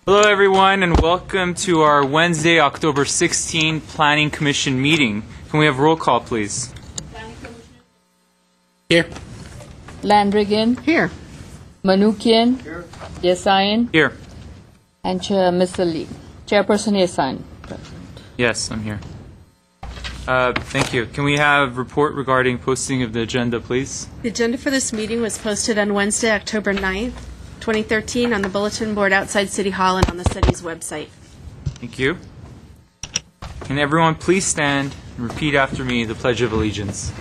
Hello everyone and welcome to our Wednesday, October 16 Planning Commission meeting. Can we have roll call please? Here. Landrigan. Here. Manukian. Here. Yesayan. Here. And Mr. Lee. Chairperson Yesayan. Yes, I'm here. Thank you. Can we have report regarding posting of the agenda please? The agenda for this meeting was posted on Wednesday, October 9th, 2013 on the bulletin board outside City Hall and on the city's website. Thank you. Can everyone please stand and repeat after me the Pledge of Allegiance?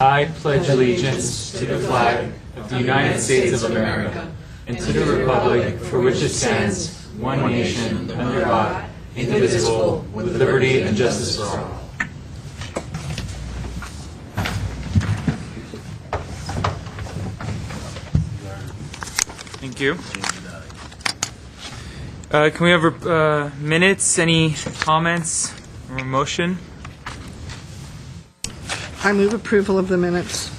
I pledge allegiance to the flag of the United States of America and to the republic for which it stands, one nation, under God, indivisible, with liberty and justice for all. Thank you. Can we have minutes? Any comments or motion? I move approval of the minutes.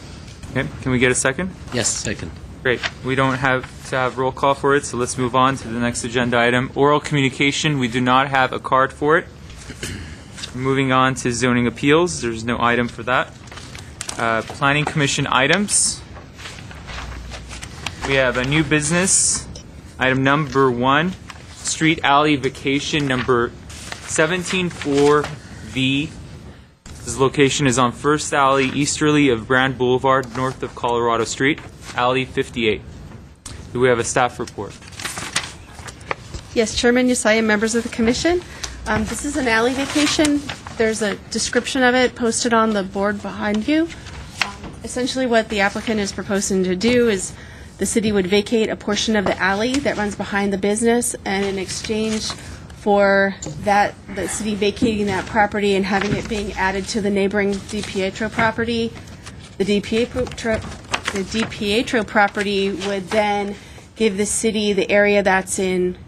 Okay. Can we get a second? Yes, second. Great. We don't have to have roll call for it, so let's move on to the next agenda item. Oral communication. We do not have a card for it. Moving on to zoning appeals. There's no item for that. Planning Commission items. We have a new business, item number 1, street alley vacation number 174V. This location is on First Alley, easterly of Brand Boulevard, north of Colorado Street, Alley 58. Do we have a staff report? Yes, Chairman Yesaya, members of the Commission. This is an alley vacation. There's a description of it posted on the board behind you. Essentially what the applicant is proposing to do is the city would vacate a portion of the alley that runs behind the business, and in exchange for that, the city vacating that property and having it being added to the neighboring DiPietro property, the DiPietro property would then give the city the area that's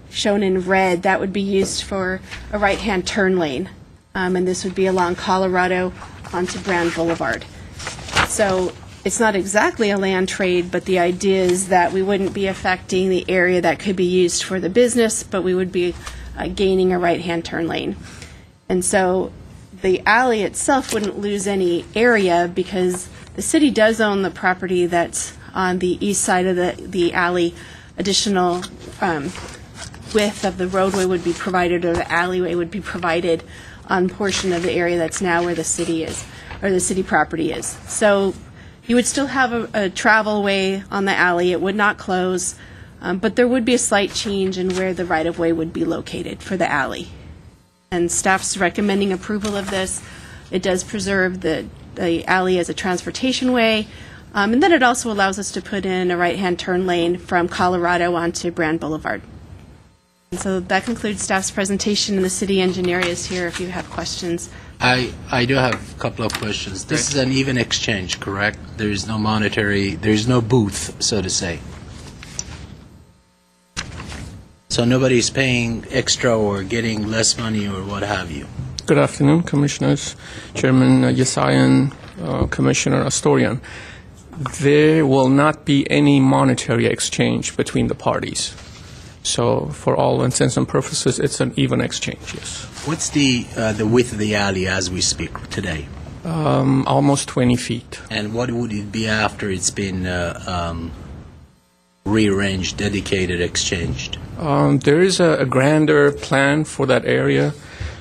shown in red. That would be used for a right-hand turn lane, and this would be along Colorado onto Brand Boulevard. So it's not exactly a land trade, but the idea is that we wouldn't be affecting the area that could be used for the business, but we would be gaining a right-hand turn lane. And so the alley itself wouldn't lose any area because the city does own the property that's on the east side of the alley. Additional width of the roadway would be provided, or the alleyway would be provided on portion of the area that's now where the city is, or the city property is. So you would still have a travel way on the alley. It would not close, but there would be a slight change in where the right-of-way would be located for the alley. And staff's recommending approval of this. It does preserve the alley as a transportation way, and then it also allows us to put in a right-hand turn lane from Colorado onto Brand Boulevard. And so that concludes staff's presentation, and the city engineer is here if you have questions. I do have a couple of questions. This is an even exchange, correct? There is no monetary, there is no booth, so to say. So nobody's paying extra or getting less money or what have you. Good afternoon, Commissioners. Chairman Yesayan, Commissioner Astorian. There will not be any monetary exchange between the parties. So for all intents and purposes, it's an even exchange, yes. What's the width of the alley as we speak today? Almost 20 feet. And what would it be after it's been rearranged, dedicated, exchanged? There is a grander plan for that area.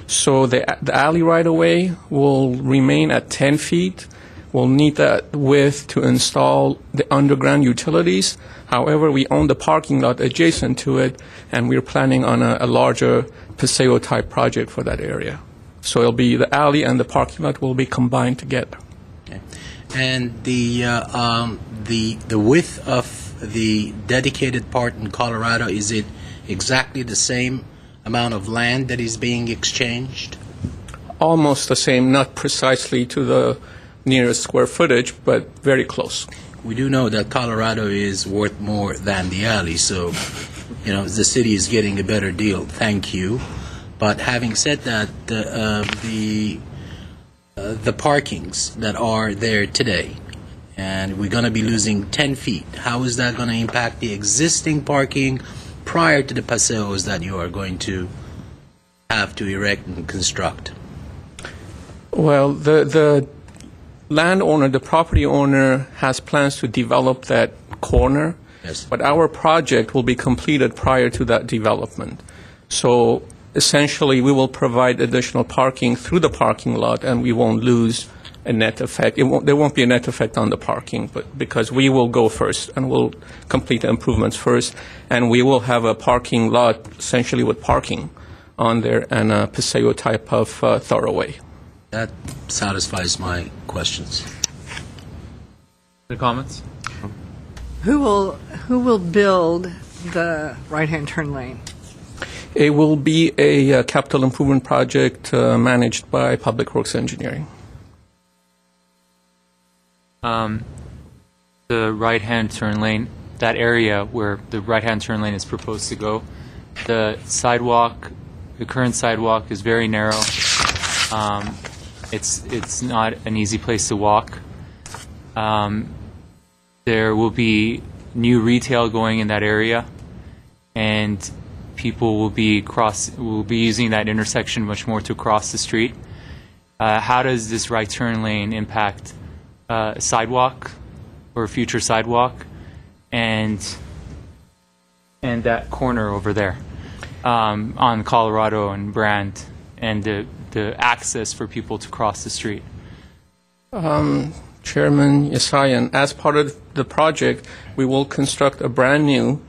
So the alley right-of-way will remain at 10 feet. We'll need that width to install the underground utilities. However, we own the parking lot adjacent to it, and we're planning on a larger Paseo-type project for that area. So it'll be the alley and the parking lot will be combined together. Okay. And the width of the dedicated part in Colorado, is it exactly the same amount of land that is being exchanged? Almost the same, not precisely to the nearest square footage, but very close. We do know that Colorado is worth more than the alley, so the city is getting a better deal. Thank you. But having said that, the parkings that are there today, and we're going to be losing 10 feet. How is that going to impact the existing parking prior to the paseos that you are going to have to erect and construct? Well, the landowner, the property owner, has plans to develop that corner, Yes. but our project will be completed prior to that development. So essentially, we will provide additional parking through the parking lot, and we won't lose a net effect. There won't be a net effect on the parking, but because we will go first and we'll complete the improvements first, and we will have a parking lot essentially with parking on there and a paseo type of thoroughway. That satisfies my questions. Other comments? Who will build the right-hand turn lane? It will be a capital improvement project managed by Public Works Engineering. The right-hand turn lane, that area where the right-hand turn lane is proposed to go, the sidewalk, the current sidewalk is very narrow. It's not an easy place to walk. There will be new retail going in that area, and people will be using that intersection much more to cross the street. How does this right turn lane impact sidewalk or future sidewalk and that corner over there on Colorado and Brand and the access for people to cross the street? Chairman Yasayan, as part of the project, we will construct a brand new,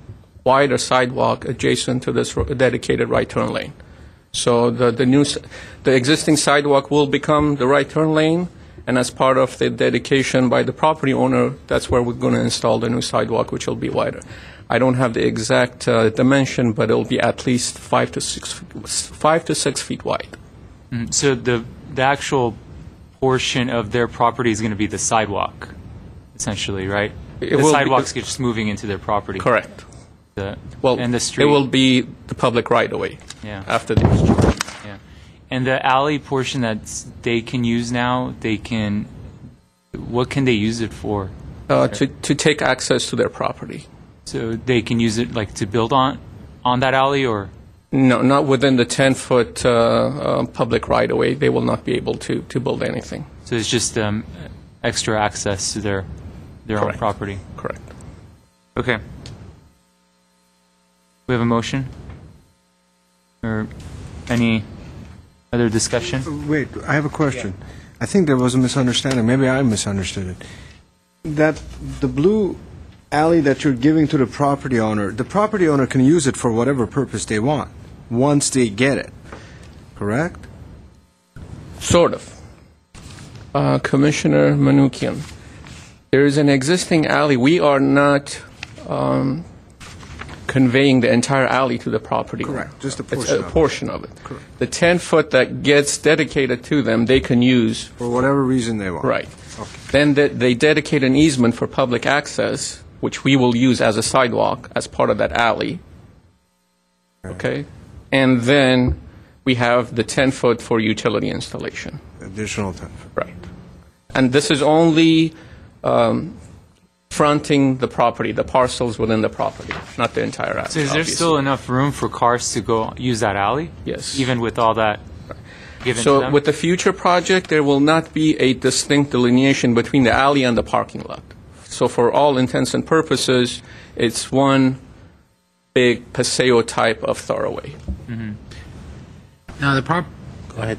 wider sidewalk adjacent to this dedicated right turn lane. So the existing sidewalk will become the right turn lane, and as part of the dedication by the property owner, that's where we're going to install the new sidewalk, which will be wider. I don't have the exact dimension, but it'll be at least 5 to 6 feet wide. So the actual portion of their property is going to be the sidewalk, essentially, right? The sidewalks get just moving into their property. Correct. And the street. It will be the public right-of-way after the exchange. Yeah. And the alley portion that they can use now, what can they use it for? To take access to their property. So they can use it like to build on that alley, or? No, not within the 10-foot public right-of-way. They will not be able to build anything. So it's just extra access to their own property. Correct. Okay. We have a motion? Or any other discussion? Wait, I have a question. I think there was a misunderstanding. Maybe I misunderstood it. That the blue alley that you're giving to the property owner can use it for whatever purpose they want once they get it, correct? Sort of. Commissioner Manukian, there is an existing alley. We are not conveying the entire alley to the property owner. Correct, just a It's portion a of it. portion of it. Correct. The 10-foot that gets dedicated to them, they can use. For whatever reason they want. Right. Okay. Then they dedicate an easement for public access, which we will use as a sidewalk as part of that alley. Okay? And then we have the 10-foot for utility installation. Additional 10. Right. And this is only fronting the property, the parcels within the property, not the entire alley. So is there obviously. still enough room for cars to go use that alley? Yes. Even with all that given to So them? with the future project, there will not be a distinct delineation between the alley and the parking lot. So for all intents and purposes, it's one big paseo type of thoroughway. Now, go ahead.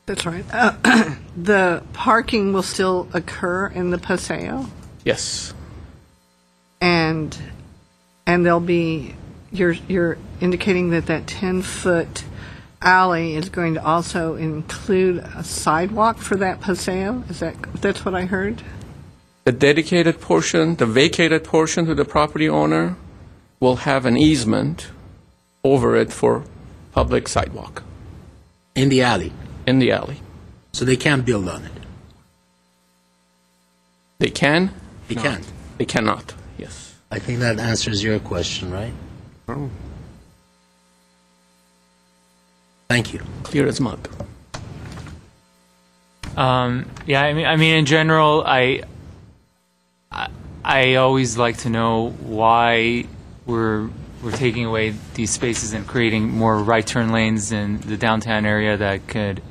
That's right. The parking will still occur in the paseo, Yes. and there'll be, you're indicating that 10-foot alley is going to also include a sidewalk for that paseo? That's what I heard? The dedicated portion, the vacated portion to the property owner will have an easement over it for public sidewalk In the alley. in the alley. So they can't build on it. They can? They can't. They cannot, yes. I think that answers your question, right? Oh. Thank you. Clear as mud. Yeah, I mean, in general, I always like to know why we're we're taking away these spaces and creating more right turn lanes in the downtown area that could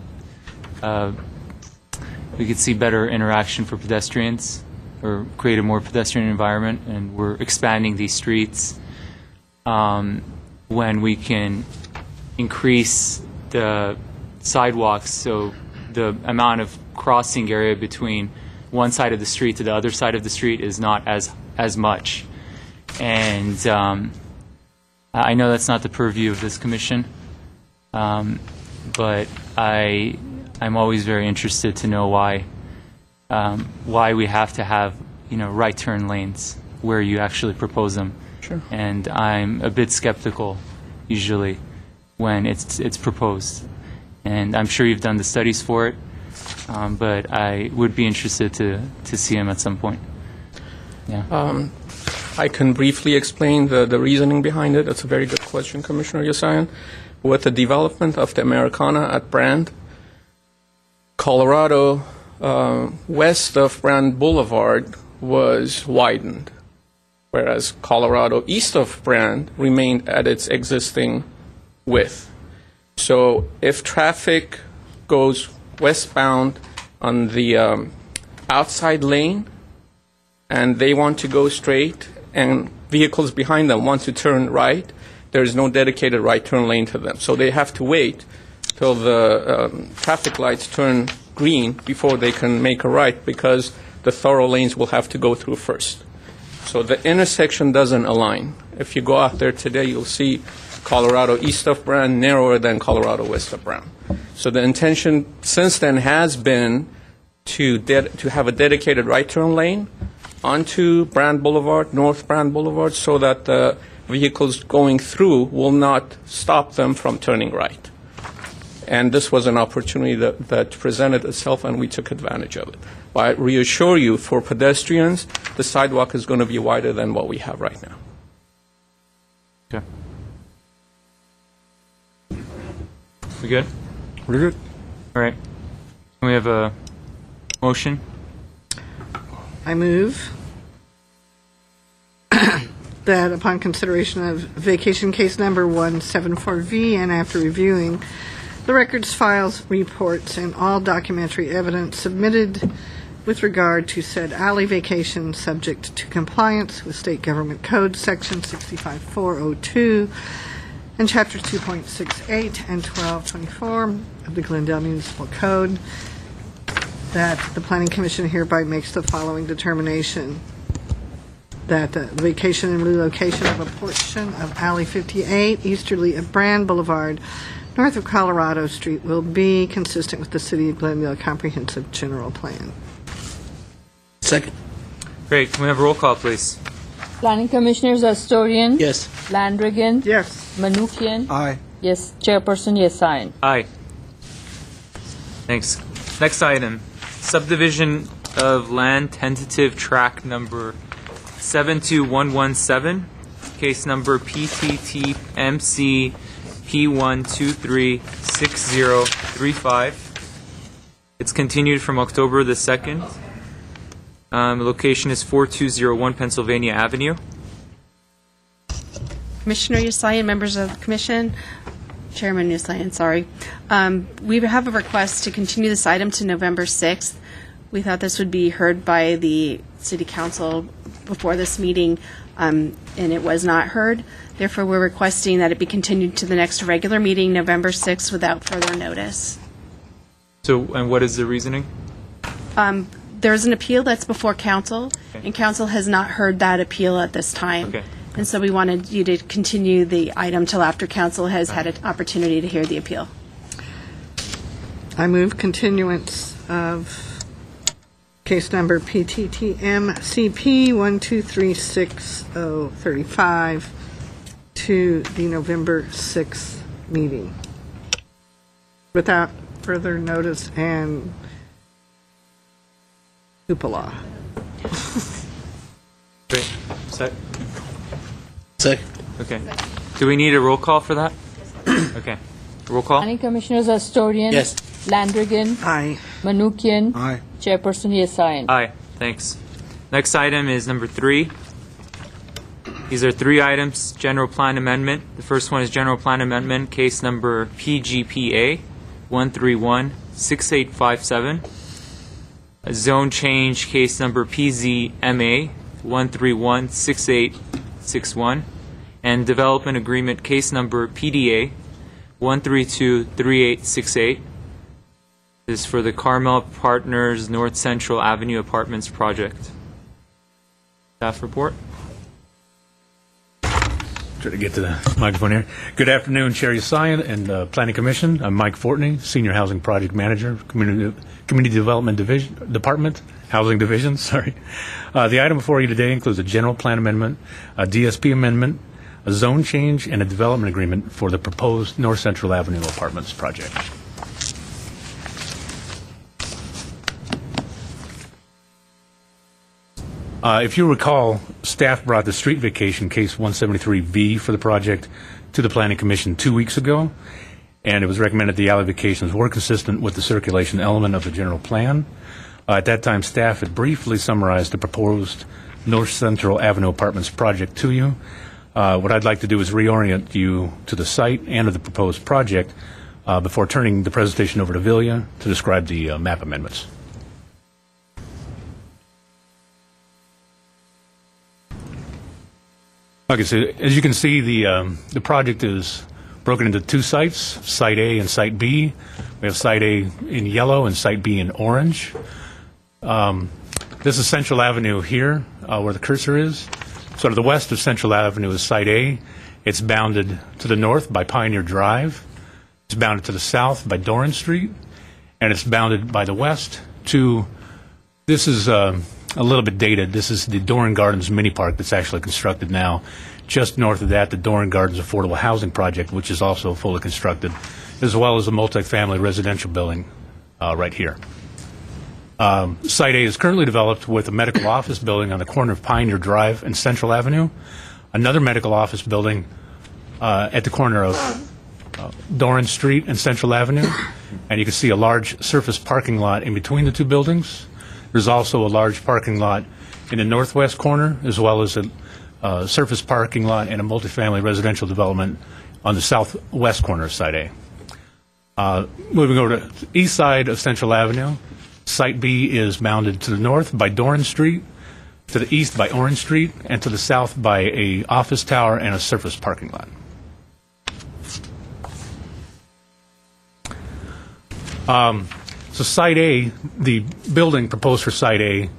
we could see better interaction for pedestrians or create a more pedestrian environment, and we're expanding these streets when we can increase the sidewalks, so the amount of crossing area between one side of the street to the other side of the street is not as much. And I know that's not the purview of this commission, but I'm always very interested to know why we have to have right turn lanes where you actually propose them. Sure. And I'm a bit skeptical usually when it's proposed. And I'm sure you've done the studies for it, but I would be interested to see them at some point. Yeah. I can briefly explain the reasoning behind it. That's a very good question, Commissioner Yasayan. With the development of the Americana at Brand, Colorado, west of Brand Boulevard, was widened, whereas Colorado east of Brand remained at its existing width. So if traffic goes westbound on the outside lane and they want to go straight and vehicles behind them want to turn right, there is no dedicated right turn lane to them. So they have to wait till the traffic lights turn green before they can make a right, because the thorough lanes will have to go through first. So the intersection doesn't align. If you go out there today, you'll see Colorado east of Brand narrower than Colorado west of Brand. So the intention since then has been to have a dedicated right turn lane onto Brand Boulevard, North Brand Boulevard, so that the vehicles going through will not stop them from turning right. And this was an opportunity that presented itself, and we took advantage of it. But I reassure you, for pedestrians, the sidewalk is going to be wider than what we have right now. Okay. We good? We're good. All right. Can we have a motion? I move that upon consideration of vacation case number 174V and after reviewing the records, files, reports, and all documentary evidence submitted with regard to said alley vacation subject to compliance with State Government Code Section 65402 and Chapters 2.68 and 1224 of the Glendale Municipal Code, that the Planning Commission hereby makes the following determination: that the vacation and relocation of a portion of Alley 58, easterly of Brand Boulevard, north of Colorado Street, will be consistent with the City of Glendale Comprehensive General Plan. Second. Great. Can we have a roll call, please? Planning Commissioners Astorian. Yes. Landrigan. Yes. Manukian. Aye. Yes. Chairperson Yasayan. Aye. Thanks. Next item, subdivision of land tentative track number 72117, case number PTTMC P1236035. It's continued from October the 2nd. The location is 4201 Pennsylvania Avenue. Commissioner Yasayan, members of the commission, Chairman Yasayan, sorry. We have a request to continue this item to November 6th. We thought this would be heard by the City Council before this meeting, and it was not heard. Therefore, we're requesting that it be continued to the next regular meeting, November 6th, without further notice. So, and what is the reasoning? There's an appeal that's before council, Okay. and council has not heard that appeal at this time. Okay. And so we wanted you to continue the item till after council has had an opportunity to hear the appeal. I move continuance of case number PTTMCP 1236035 to the November 6th meeting without further notice and hoopla. Great. Set. Second. Okay. Do we need a roll call for that? Okay. Roll call? Planning Commissioners Astorian. Yes. Landrigan. Aye. Manukian. Aye. Chairperson Yasayan. Aye. Thanks. Next item is number 3. These are 3 items, general plan amendment. The first one is general plan amendment, case number PGPA 1316857. A zone change, case number PZMA 1316861. And development agreement, case number PDA 1323868. This is for the Carmel Partners North Central Avenue Apartments project. Staff report. Try to get to the microphone here. Good afternoon, Chair Usayan and Planning Commission. I'm Mike Fortney, Senior Housing Project Manager, Community Development Department, Housing Division, sorry. The item before you today includes a general plan amendment, a DSP amendment, a zone change, and a development agreement for the proposed North Central Avenue Apartments project. If you recall, staff brought the street vacation case 173V for the project to the Planning Commission 2 weeks ago, and it was recommended the alley vacations were consistent with the circulation element of the general plan. At that time, staff had briefly summarized the proposed North Central Avenue Apartments project to you. What I'd like to do is reorient you to the site and to the proposed project before turning the presentation over to Vilya to describe the map amendments. Okay, so as you can see, the project is broken into 2 sites, Site A and Site B. We have Site A in yellow and Site B in orange. This is Central Avenue here, where the cursor is. So to the west of Central Avenue is Site A. It's bounded to the north by Pioneer Drive. It's bounded to the south by Doran Street. And it's bounded by the west to, this is a little bit dated. This is the Doran Gardens mini park that's actually constructed now. Just north of that, the Doran Gardens Affordable Housing Project, which is also fully constructed, as well as a multifamily residential building right here. Site A is currently developed with a medical office building on the corner of Pioneer Drive and Central Avenue, another medical office building at the corner of Doran Street and Central Avenue, and you can see a large surface parking lot in between the 2 buildings. There's also a large parking lot in the northwest corner, as well as a surface parking lot and a multifamily residential development on the southwest corner of Site A. Moving over to the east side of Central Avenue, Site B is bounded to the north by Doran Street, to the east by Orange Street, and to the south by a office tower and a surface parking lot. So Site A, the building proposed for Site A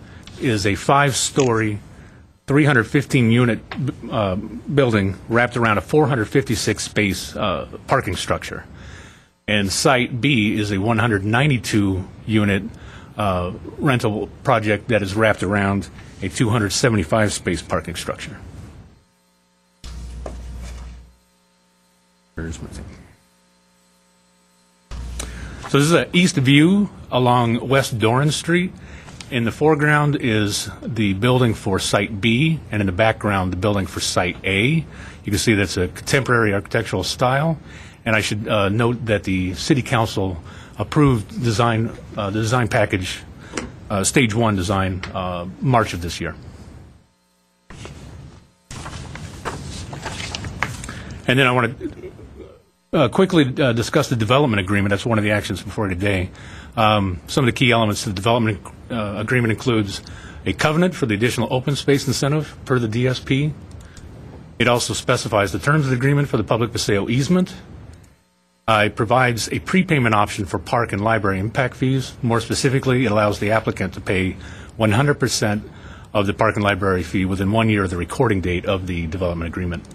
is a 5-story, 315-unit building wrapped around a 456-space parking structure. And Site B is a 192-unit rental project that is wrapped around a 275-space parking structure. So this is an east view along West Doran Street. In the foreground is the building for Site B, and in the background, the building for Site A. You can see that's a contemporary architectural style. And I should note that the City Council approved the design package, Stage 1 design, March of this year. And then I want to quickly discuss the development agreement. That's one of the actions before today. Some of the key elements of the development agreement includes a covenant for the additional open space incentive per the DSP. It also specifies the terms of the agreement for the public paseo easement. It provides a prepayment option for park and library impact fees. More specifically, it allows the applicant to pay 100% of the park and library fee within 1 year of the recording date of the development agreement.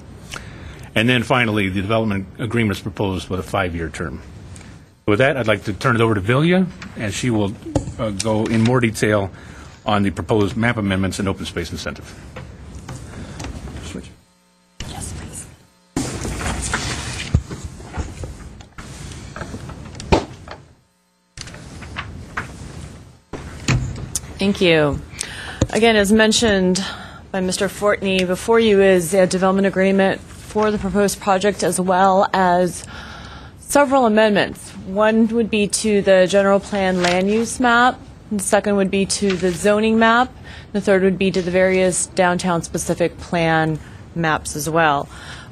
And then finally, the development agreement is proposed with a 5-year term. With that, I'd like to turn it over to Vilya, and she will go in more detail on the proposed map amendments and open space incentive. Switch. Yes, please. Thank you. Again, as mentioned by Mr. Fortney, before you is a development agreement for the proposed project, as well as several amendments. One would be to the general plan land use map. The second would be to the zoning map. The third would be to the various downtown specific plan maps as well.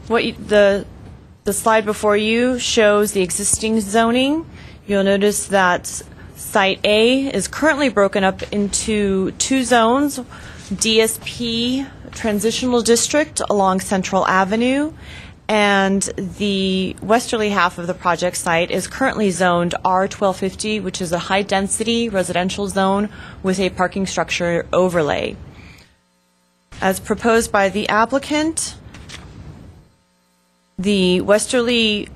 The slide before you shows the existing zoning. You'll notice that Site A is currently broken up into two zones, DSP Transitional District along Central Avenue, and the westerly half of the project site is currently zoned R1250, which is a high-density residential zone with a parking structure overlay. As proposed by the applicant, the westerly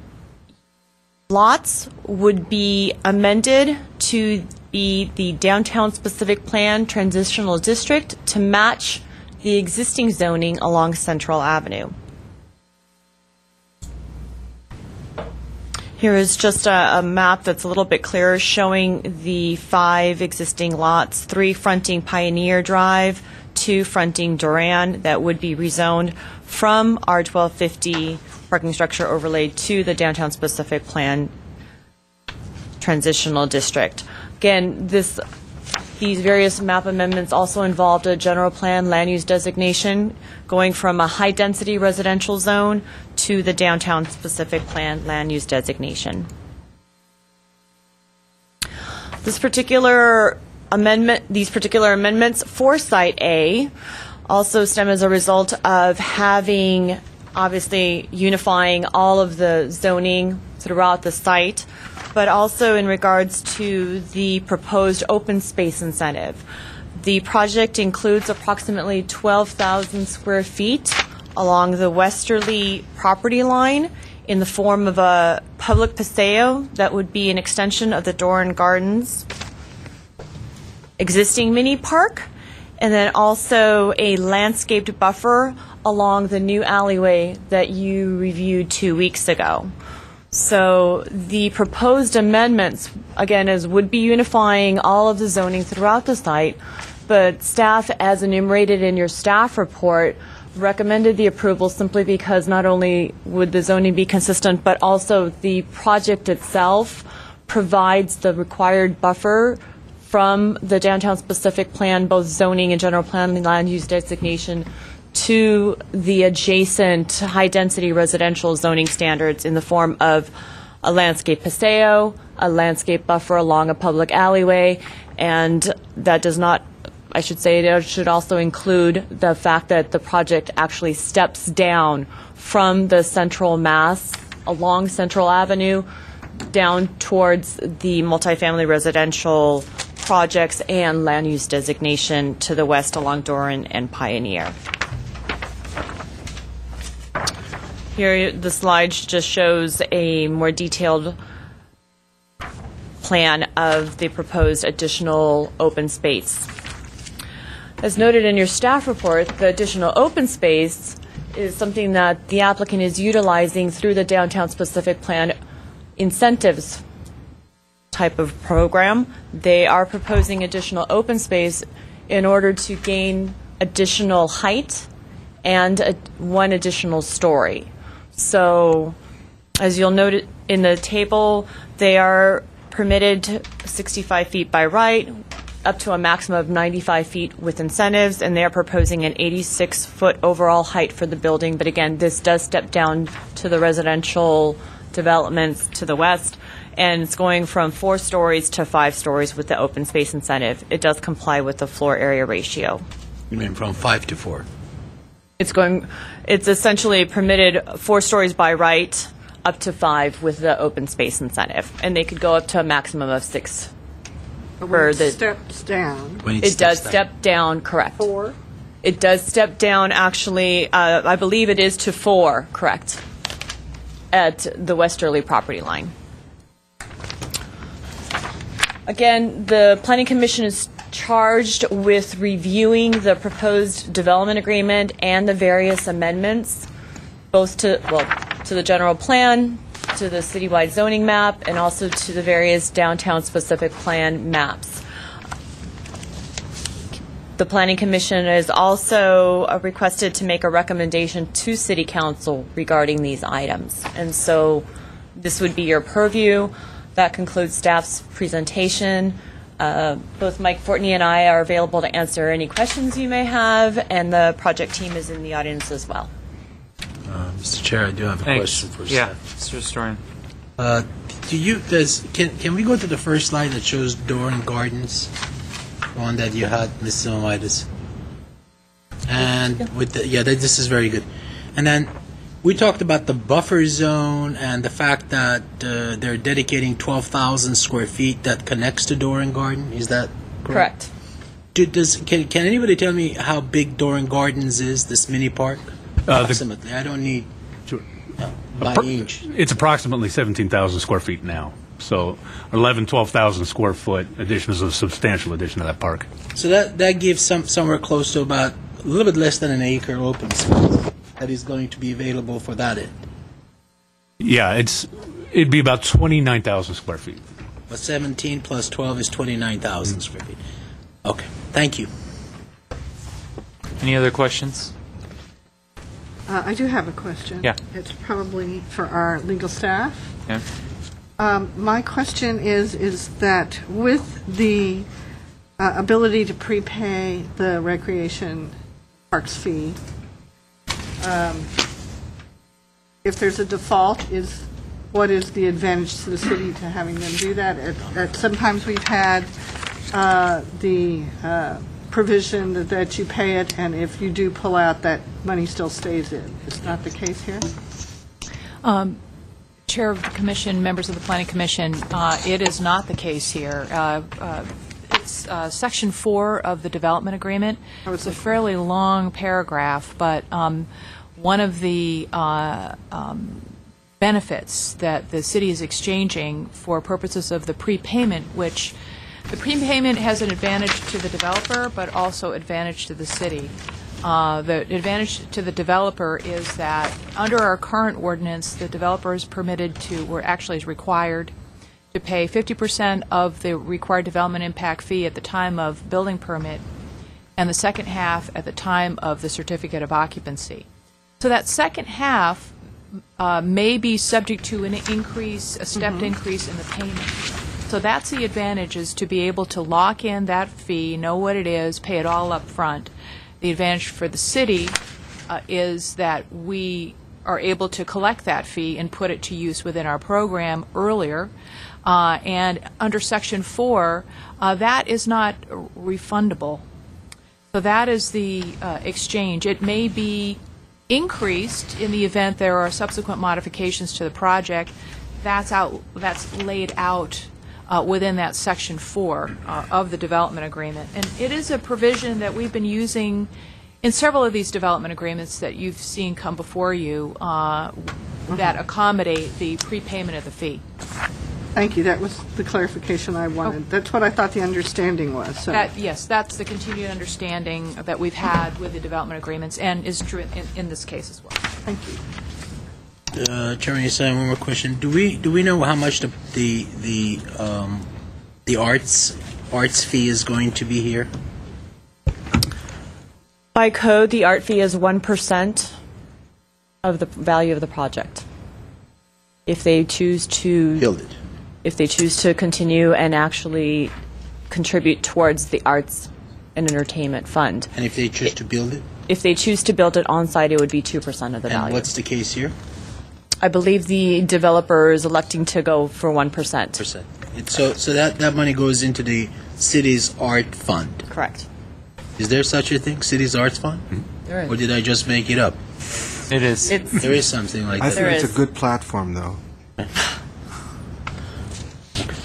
lots would be amended to be the Downtown Specific Plan Transitional District to match the existing zoning along Central Avenue. Here is just a map that's a little bit clearer showing the 5 existing lots, 3 fronting Pioneer Drive, 2 fronting Duran, that would be rezoned from R1250 parking structure overlay to the Downtown Specific Plan Transitional District. Again, these various map amendments also involved a general plan land use designation going from a high-density residential zone to the Downtown Specific Plan land use designation. These particular amendments for Site A also stem as a result of having, obviously, unifying all of the zoning throughout the site, but also in regards to the proposed open space incentive. The project includes approximately 12,000 square feet along the westerly property line in the form of a public paseo that would be an extension of the Doran Gardens existing mini park, and then also a landscaped buffer along the new alleyway that you reviewed 2 weeks ago. So the proposed amendments, again, would be unifying all of the zoning throughout the site, but staff, as enumerated in your staff report, recommended the approval simply because not only would the zoning be consistent, but also the project itself provides the required buffer from the Downtown Specific Plan, both zoning and general plan land use designation, to the adjacent high-density residential zoning standards in the form of a landscape paseo, a landscape buffer along a public alleyway, and that does not, I should say, it should also include the fact that the project actually steps down from the central mass along Central Avenue down towards the multifamily residential projects and land use designation to the west along Doran and Pioneer. Here, the slide just shows a more detailed plan of the proposed additional open space. As noted in your staff report, the additional open space is something that the applicant is utilizing through the Downtown Specific Plan incentives type of program. They are proposing additional open space in order to gain additional height and one additional story. So, as you'll note in the table, they are permitted 65 feet by right, up to a maximum of 95 feet with incentives, and they are proposing an 86-foot overall height for the building. But again, this does step down to the residential developments to the west, and it's going from 4 stories to 5 stories with the open space incentive. It does comply with the floor area ratio. You mean from 5 to 4? It's essentially permitted 4 stories by right, up to 5 with the open space incentive, and they could go up to a maximum of 6. When it steps down. It does step down, correct. 4? It does step down, actually, I believe it is to 4, correct, at the westerly property line. Again, the Planning Commission is charged with reviewing the proposed development agreement and the various amendments, both to the general plan, to the citywide zoning map, and also to the various downtown specific plan maps. The Planning Commission is also requested to make a recommendation to City Council regarding these items. And so this would be your purview. That concludes staff's presentation. Both Mike Fortney and I are available to answer any questions you may have, and the project team is in the audience as well. Mr. Chair, I do have a Thanks. question for Yeah, staff. Mr. Historian. Can we go to the first slide that shows Doran Gardens, the one that you had, Ms. Zimamitis? And this is very good. And then we talked about the buffer zone and the fact that they're dedicating 12,000 square feet that connects to Doran Garden. Is that correct? Can anybody tell me how big Doran Gardens is, this mini park? Approximately. I don't need by inch. It's approximately 17,000 square feet now. So 12,000 square foot addition is a substantial addition to that park. So that gives somewhere close to about a little bit less than an acre open space that is going to be available for that end. Yeah, it'd be about 29,000 square feet. But 17 plus 12 is 29,000 square feet. Okay, thank you. Any other questions? I do have a question. Yeah. It's probably for our legal staff. Yeah. My question is that with the ability to prepay the recreation parks fee, if there's a default, what is the advantage to the city to having them do that? Sometimes we've had the provision that you pay it, and if you do pull out, that money still stays in. Is not the case here? Chair of the Commission, members of the Planning Commission, it is not the case here. It's Section 4 of the Development Agreement. It's a fairly long paragraph, but one of the benefits that the city is exchanging for purposes of the prepayment, which the prepayment has an advantage to the developer, but also advantage to the city. The advantage to the developer is that under our current ordinance, the developer is permitted to, or actually is required, to pay 50% of the required development impact fee at the time of building permit, and the second half at the time of the certificate of occupancy. So that second half may be subject to an increase, a stepped increase in the payment. So that's the advantage, is to be able to lock in that fee, know what it is, pay it all up front. The advantage for the city is that we are able to collect that fee and put it to use within our program earlier. And under Section 4, that is not refundable. So that is the exchange. It may be increased in the event there are subsequent modifications to the project. That's laid out within that Section 4 of the development agreement. And it is a provision that we've been using in several of these development agreements that you've seen come before you that accommodate the prepayment of the fee. Thank you. That was the clarification I wanted. That's what I thought the understanding was. So. Yes, that's the continued understanding that we've had with the development agreements, and is true in this case as well. Thank you. Chairman, yes, I have one more question. Do we know how much the arts fee is going to be here? By code, the art fee is 1% of the value of the project. If they choose to Build it. If they choose to continue and actually contribute towards the arts and entertainment fund. And if they choose to build it? If they choose to build it on site, it would be 2% of the value. And what's the case here? I believe the developer is electing to go for 1%. So that money goes into the city's art fund. Correct. Is there such a thing, city's arts fund? There is. Or did I just make it up? It is. There is something like I that. think it's a good platform, though.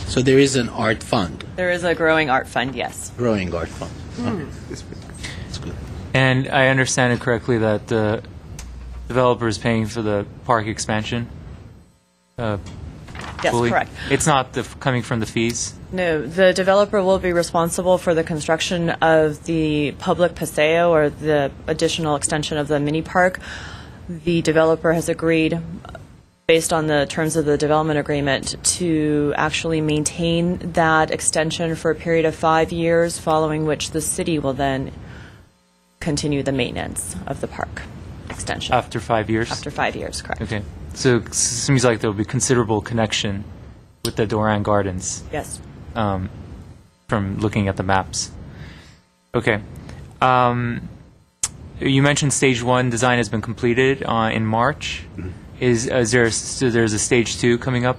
So there is an art fund, There is a growing art fund, yes. growing art fund. Okay. That's good. And I understand it correctly that the developer is paying for the park expansion? Yes, fully? correct. It's not coming from the fees? No, the developer will be responsible for the construction of the public paseo or the additional extension of the mini park. The developer has agreed, based on the terms of the development agreement, to actually maintain that extension for a period of 5 years, following which the city will then continue the maintenance of the park extension. After 5 years? After 5 years, correct. Okay. So it seems like there will be considerable connection with the Doran Gardens. Yes. From looking at the maps. Okay. you mentioned stage 1 design has been completed in March. Is there so there's a stage 2 coming up?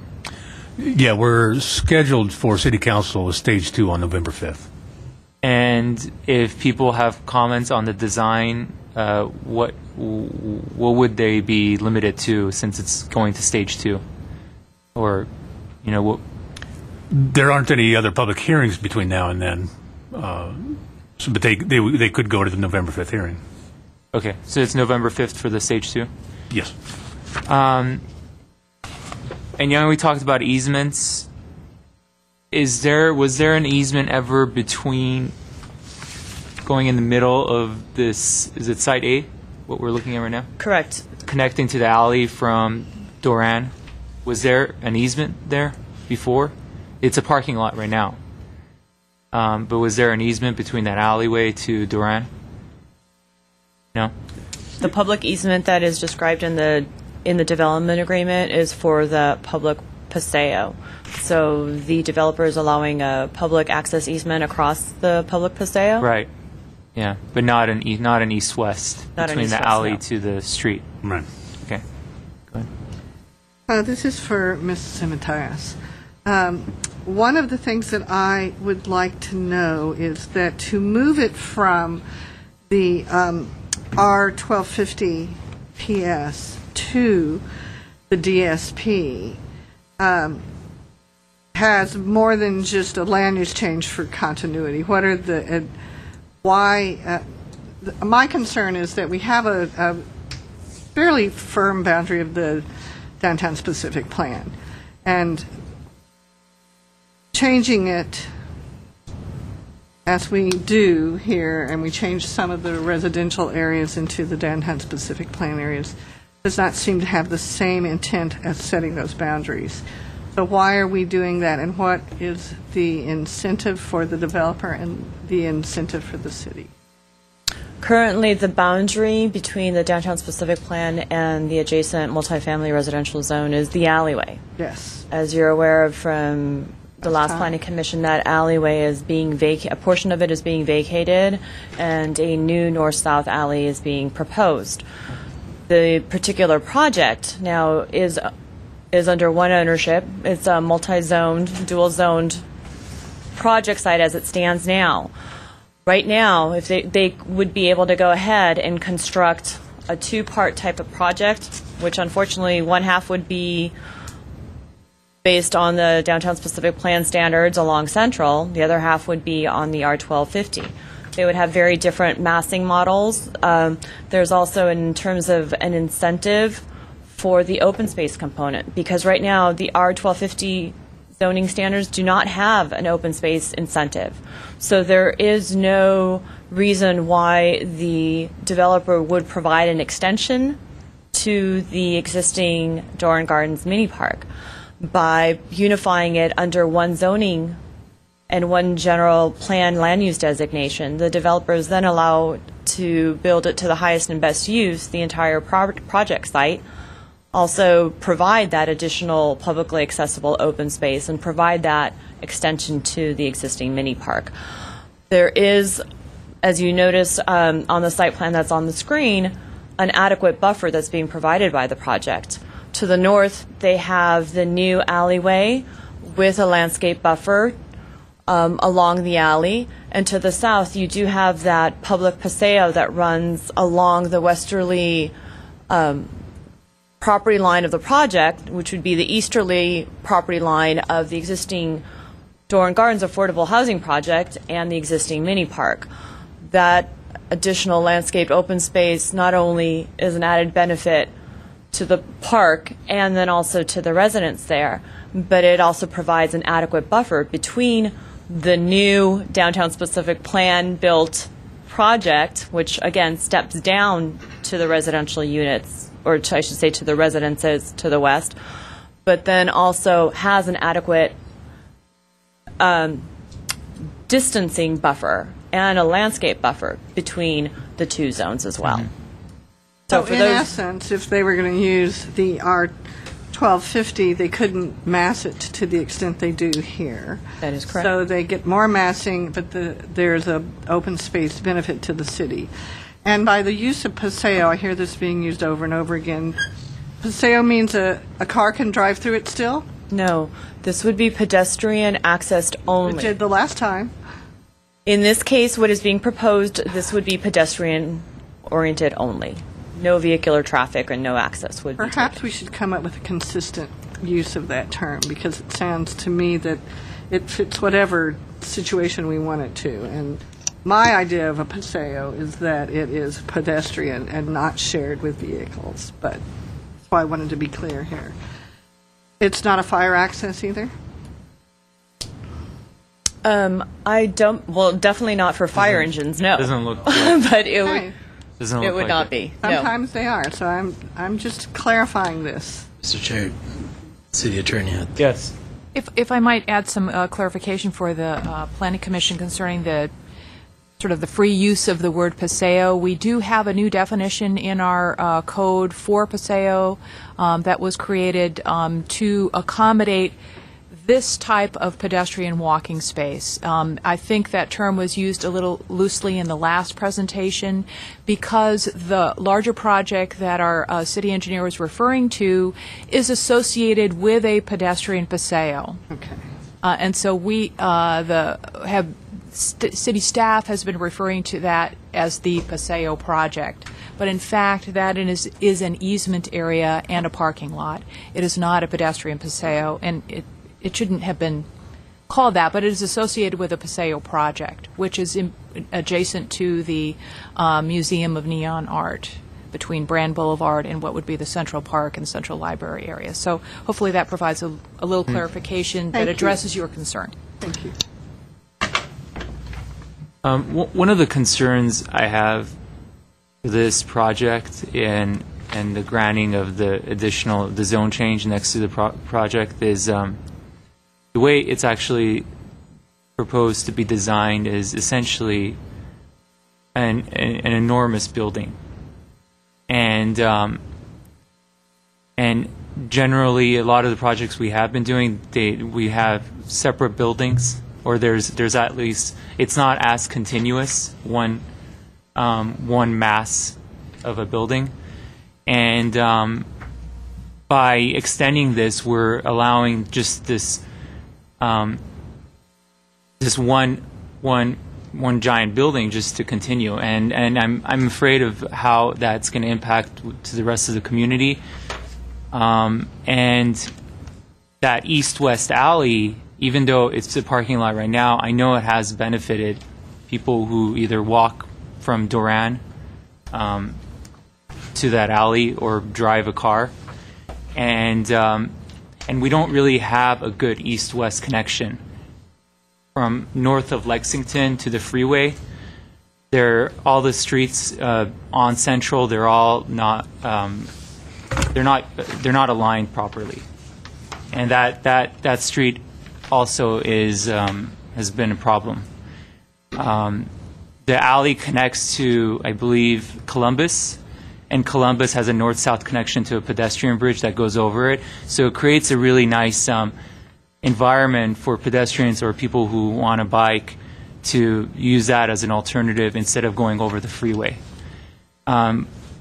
Yeah, we're scheduled for City Council with Stage 2 on November 5th. And if people have comments on the design, what would they be limited to since it's going to stage 2? Or, what? There aren't any other public hearings between now and then, but they could go to the November 5th hearing. Okay, so it's November 5th for the stage 2? Yes. And we talked about easements. Was there an easement ever between going in the middle of this? Is it Site A? What we're looking at right now? Correct. Connecting to the alley from Doran. Was there an easement there before? It's a parking lot right now. But was there an easement between that alleyway to Doran? No. The public easement that is described in the development agreement is for the public paseo. So the developer is allowing a public access easement across the public paseo. Right. Yeah, but not an east-west Not an between the east-west, alley no. to the street. Right. Okay. Go ahead. This is for Ms. Cimetias. One of the things that I would like to know is that to move it from the R1250 PS to the DSP has more than just a land use change for continuity. What are the my concern is that we have a fairly firm boundary of the downtown specific plan, and changing it as we do here, and we change some of the residential areas into the downtown specific plan areas, does not seem to have the same intent as setting those boundaries. So why are we doing that, and what is the incentive for the developer and the incentive for the city? Currently, the boundary between the downtown specific plan and the adjacent multifamily residential zone is the alleyway. Yes. As you're aware of from the last time. planning commission, that alleyway is being a portion of it is being vacated, and a new north-south alley is being proposed. The particular project now is under one ownership. It's a multi-zoned, dual-zoned project site as it stands now. Right now, if they would be able to go ahead and construct a two-part type of project, which unfortunately one half would be based on the downtown specific plan standards along Central, the other half would be on the R1250. They would have very different massing models. There's also, in terms of an incentive for the open space component, because right now the R1250 zoning standards do not have an open space incentive. So there is no reason why the developer would provide an extension to the existing Doran Gardens mini park by unifying it under one zoning and one general plan land use designation. The developers then allow to build it to the highest and best use, the entire project site, also provide that additional publicly accessible open space and provide that extension to the existing mini park. There is, as you notice on the site plan that's on the screen, an adequate buffer that's being provided by the project. To the north, they have the new alleyway with a landscape buffer along the alley, and to the south, you do have that public paseo that runs along the westerly property line of the project, which would be the easterly property line of the existing Doran Gardens affordable housing project and the existing mini park. That additional landscaped open space not only is an added benefit to the park and then also to the residents there, but it also provides an adequate buffer between the new downtown specific plan built project, which again steps down to the residential units, or I should say to the residences to the west, but then also has an adequate distancing buffer and a landscape buffer between the two zones as well. So in essence, if they were going to use the R1250, they couldn't mass it to the extent they do here. That is correct. So they get more massing, but there's a open space benefit to the city. And by the use of paseo, I hear this being used over and over again. Paseo means a car can drive through it still? No, this would be pedestrian accessed It only. did the last time. In this case, what is being proposed, this would be pedestrian oriented only. No vehicular traffic and no access would be Perhaps taken. we should come up with a consistent use of that term, because it sounds to me that it fits whatever situation we want it to. And my idea of a paseo is that it is pedestrian and not shared with vehicles, but that's why I wanted to be clear here. It's not a fire access either? I don't, well, definitely not for fire engines, no. Doesn't look like, But it Okay. would, doesn't it look would like not it. be, no. Sometimes they are, so I'm just clarifying this. Mr. Chair, City Attorney. Yes. If I might add some clarification for the Planning Commission concerning the sort of the free use of the word paseo, we do have a new definition in our code for paseo that was created to accommodate this type of pedestrian walking space. I think that term was used a little loosely in the last presentation because the larger project that our city engineer was referring to is associated with a pedestrian paseo. Okay. And so we, city staff has been referring to that as the Paseo project. But in fact, that is an easement area and a parking lot. It is not a pedestrian Paseo, and it shouldn't have been called that, but it is associated with a Paseo project, which is adjacent to the Museum of Neon Art between Brand Boulevard and what would be the Central Park and Central Library area. So hopefully that provides a little clarification that Thank you. addresses your concern. Thank you. One of the concerns I have for this project and the granting of the zone change next to the project is the way it's actually proposed to be designed is essentially an enormous building, and generally a lot of the projects we have been doing, we have separate buildings, or there's at least, it's not as continuous one mass of a building, and by extending this, we're allowing just this one giant building just to continue, and I'm afraid of how that's going to impact to the rest of the community, and that east-west alley. Even though it's a parking lot right now, I know it has benefited people who either walk from Doran to that alley or drive a car, and we don't really have a good east-west connection from north of Lexington to the freeway. All the streets on Central, they're all not they're not aligned properly, and that street also has been a problem. The alley connects to, I believe, Columbus, and Columbus has a north-south connection to a pedestrian bridge that goes over it. So it creates a really nice environment for pedestrians or people who want to bike to use that as an alternative instead of going over the freeway.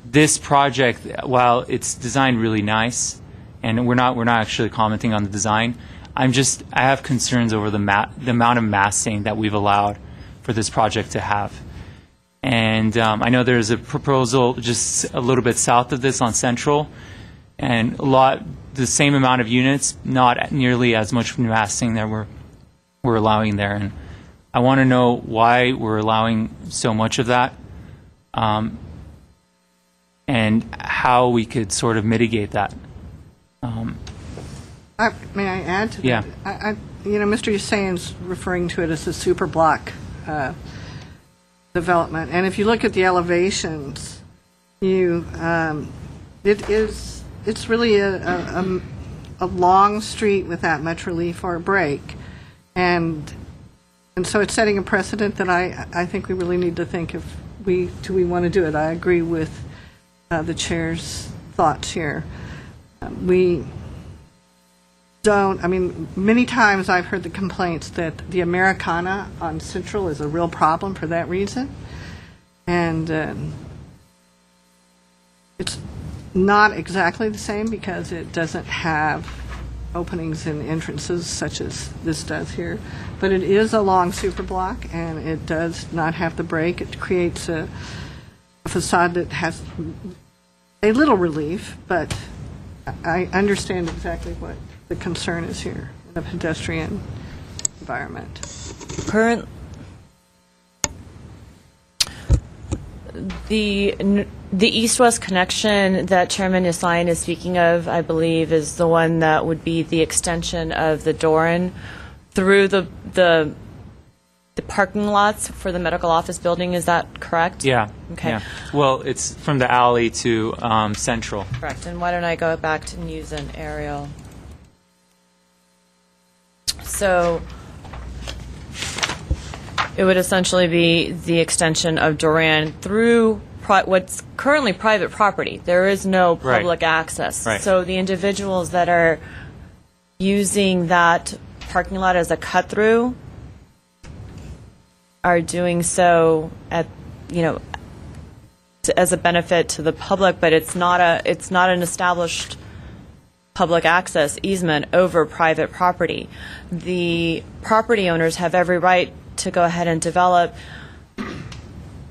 This project, while it's designed really nice, and we're not actually commenting on the design, I have concerns over the amount of massing that we've allowed for this project to have. And I know there's a proposal just a little bit south of this on Central, and the same amount of units, not nearly as much massing that we're allowing there. And I want to know why we're allowing so much of that, and how we could sort of mitigate that. May I add to that? Yeah. Mr. Hussain's referring to it as a super block development, and if you look at the elevations, it's really a long street without much relief or a break, and so it's setting a precedent that I think we really need to think if we want to do it. I agree with the chair's thoughts here. Many times I've heard the complaints that the Americana on Central is a real problem for that reason. And It's not exactly the same because it doesn't have openings and entrances such as this does here, but it is a long super block and it does not have the break. It creates a facade that has a little relief, but I understand exactly what the concern is here, the pedestrian environment. The east-west connection that Chairman Yasayan is speaking of, I believe, is the one that would be the extension of the Doran through the parking lots for the medical office building. Is that correct? Yeah. Okay. Yeah. Well, it's from the alley to Central. Correct. And why don't I go back and use an aerial? So it would essentially be the extension of Doran through what's currently private property. There is no public access. Right. So the individuals that are using that parking lot as a cut-through are doing so at, as a benefit to the public, but it's not an established public access easement over private property. The property owners have every right to go ahead and develop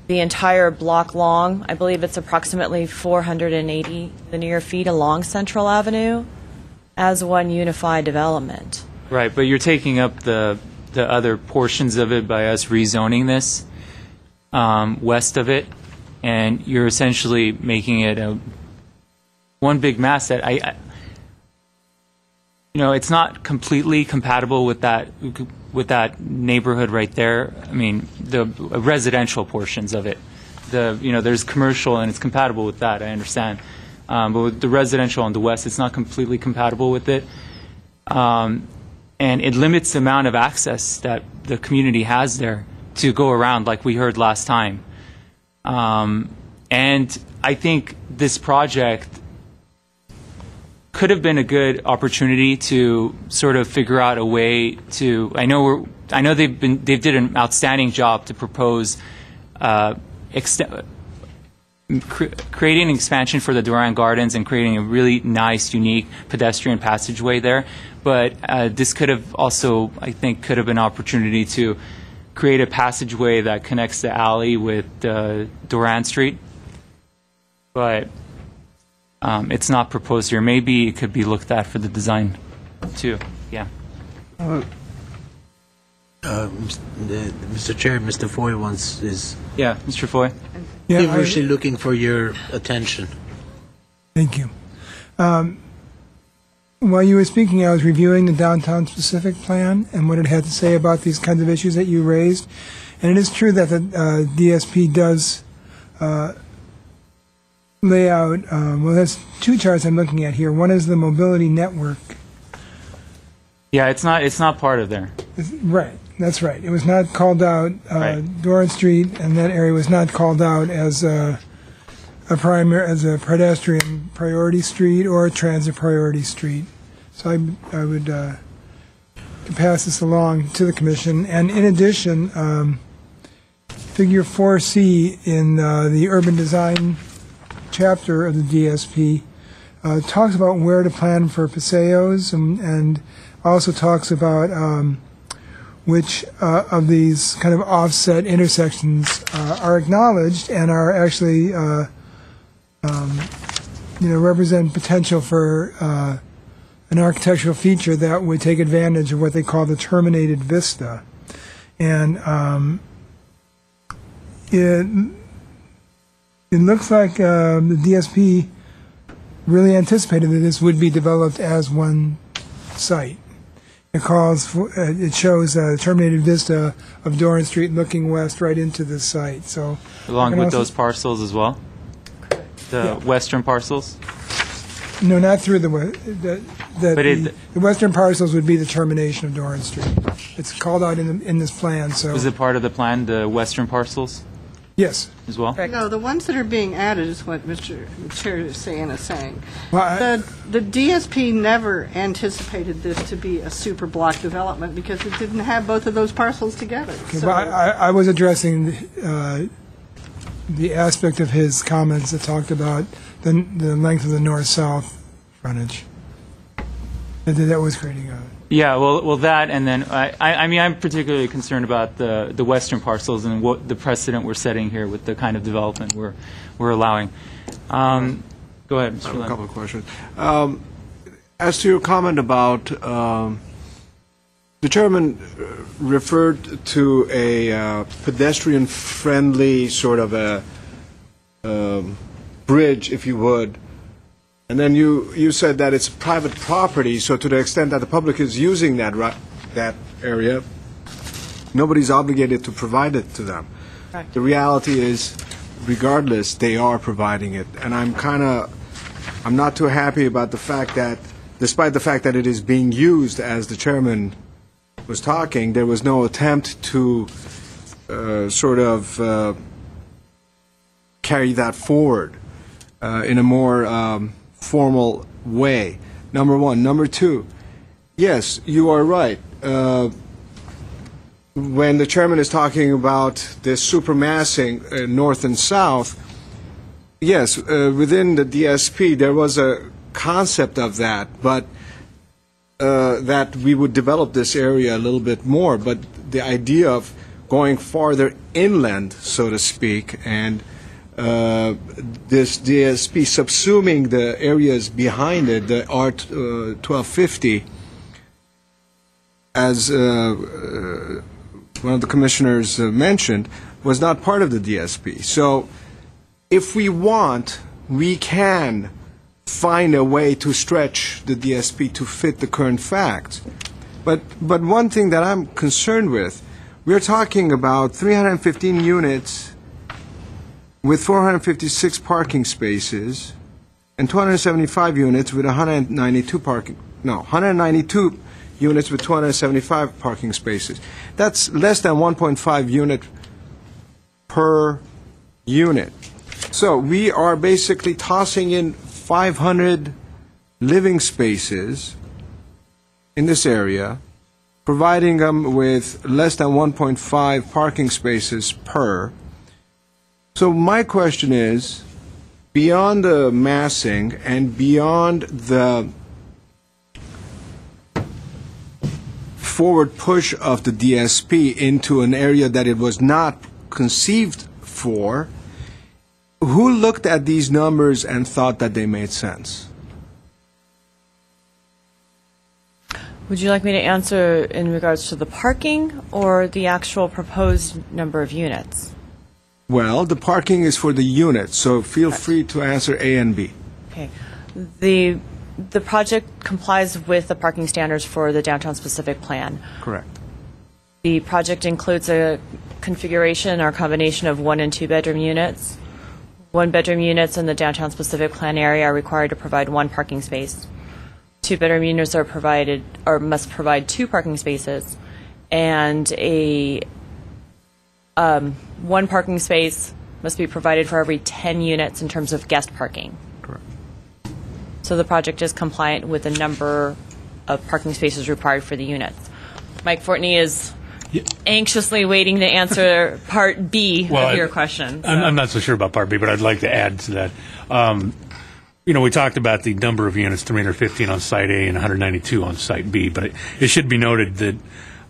the entire block long. I believe it's approximately 480 linear feet along Central Avenue as one unified development. Right, but you're taking up the other portions of it by us rezoning this west of it, and you're essentially making it one big mass that it's not completely compatible with that neighborhood right there. I mean, the residential portions of it. There's commercial and it's compatible with that, I understand. But with the residential on the west, it's not completely compatible with it. And it limits the amount of access that the community has there to go around, like we heard last time. And I think this project could have been a good opportunity to sort of figure out a way to. I know they did an outstanding job to propose creating an expansion for the Duran Gardens and creating a really nice, unique pedestrian passageway there. But this could have also, I think, could have been an opportunity to create a passageway that connects the alley with Duran Street. But it's not proposed here. Maybe it could be looked at for the design, too. Yeah. Mr. Chair, Mr. Foy is Yeah, Mr. Foy. Yeah, feverishly looking for your attention. Thank you. While you were speaking, I was reviewing the downtown specific plan and what it had to say about these kinds of issues that you raised. And it is true that the DSP does lay out, there's two charts I'm looking at here. One is the mobility network. Yeah, it's not part of there. Right, that's right. It was not called out. Right. Doran Street and that area was not called out as a pedestrian priority street or a transit priority street. So I would pass this along to the commission. And in addition, Figure 4C in the urban design chapter of the DSP talks about where to plan for paseos and also talks about which of these kind of offset intersections are acknowledged and are actually represent potential for an architectural feature that would take advantage of what they call the terminated vista. And it looks like the DSP really anticipated that this would be developed as one site. It shows a terminated vista of Doran Street looking west right into the site. So along with those parcels as well? The western parcels? No, not through the western parcels would be the termination of Doran Street. It's called out in this plan. So was it part of the plan, the western parcels? Yes. As well? No, the ones that are being added is what Mr. Chair is saying. Well, the DSP never anticipated this to be a super block development because it didn't have both of those parcels together. Okay, So- but I was addressing the aspect of his comments that talked about the length of the north-south frontage. That was creating a... Yeah, well, that, and then I mean, I'm particularly concerned about the western parcels and what the precedent we're setting here with the kind of development we're allowing. Go ahead, Mr. I have a Lynn. couple of questions. As to your comment about the chairman referred to a pedestrian-friendly sort of a bridge, if you would, and then you said that it's private property, so to the extent that the public is using that area, nobody's obligated to provide it to them. Right. The reality is, regardless, they are providing it, and I'm not too happy about the fact that, despite the fact that it is being used, as the chairman was talking, there was no attempt to sort of carry that forward in a more formal way. Number one. Number two, yes, you are right. When the chairman is talking about this supermassing north and south, yes, within the DSP there was a concept of that, but that we would develop this area a little bit more. But the idea of going farther inland, so to speak, and this DSP subsuming the areas behind it, the R1250, as one of the commissioners mentioned, was not part of the DSP. So if we want, we can find a way to stretch the DSP to fit the current facts. But one thing that I'm concerned with, we're talking about 315 units with 456 parking spaces and 275 units with 192 units with 275 parking spaces. That's less than 1.5 unit per unit. So we are basically tossing in 500 living spaces in this area, providing them with less than 1.5 parking spaces per. So my question is, beyond the massing and beyond the forward push of the DSP into an area that it was not conceived for, who looked at these numbers and thought that they made sense? Would you like me to answer in regards to the parking or the actual proposed number of units? Well, the parking is for the units, so feel free to answer A and B. Okay. The project complies with the parking standards for the downtown specific plan. Correct. The project includes a configuration or combination of 1 and 2 bedroom units. 1 bedroom units in the downtown specific plan area are required to provide 1 parking space. 2 bedroom units are provided or must provide 2 parking spaces, and a 1 parking space must be provided for every 10 units in terms of guest parking. Correct. So the project is compliant with the number of parking spaces required for the units. Mike Fortney is anxiously waiting to answer Part B of your question. So. I'm not so sure about Part B, but I'd like to add to that. We talked about the number of units, 315 on Site A and 192 on Site B, but it should be noted that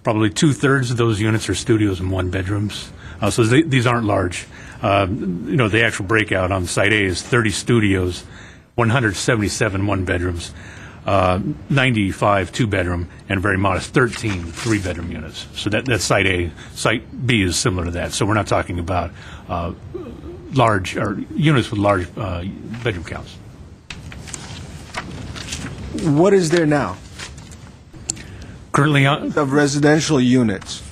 probably 2/3 of those units are studios and 1 bedrooms. So these aren't large. The actual breakout on Site A is 30 studios, 177 1 bedrooms, 95 2 bedroom, and very modest 13 3 bedroom units. So that's Site A. Site B is similar to that. So we're not talking about large or units with large bedroom counts. What is there now? Currently on Of residential units,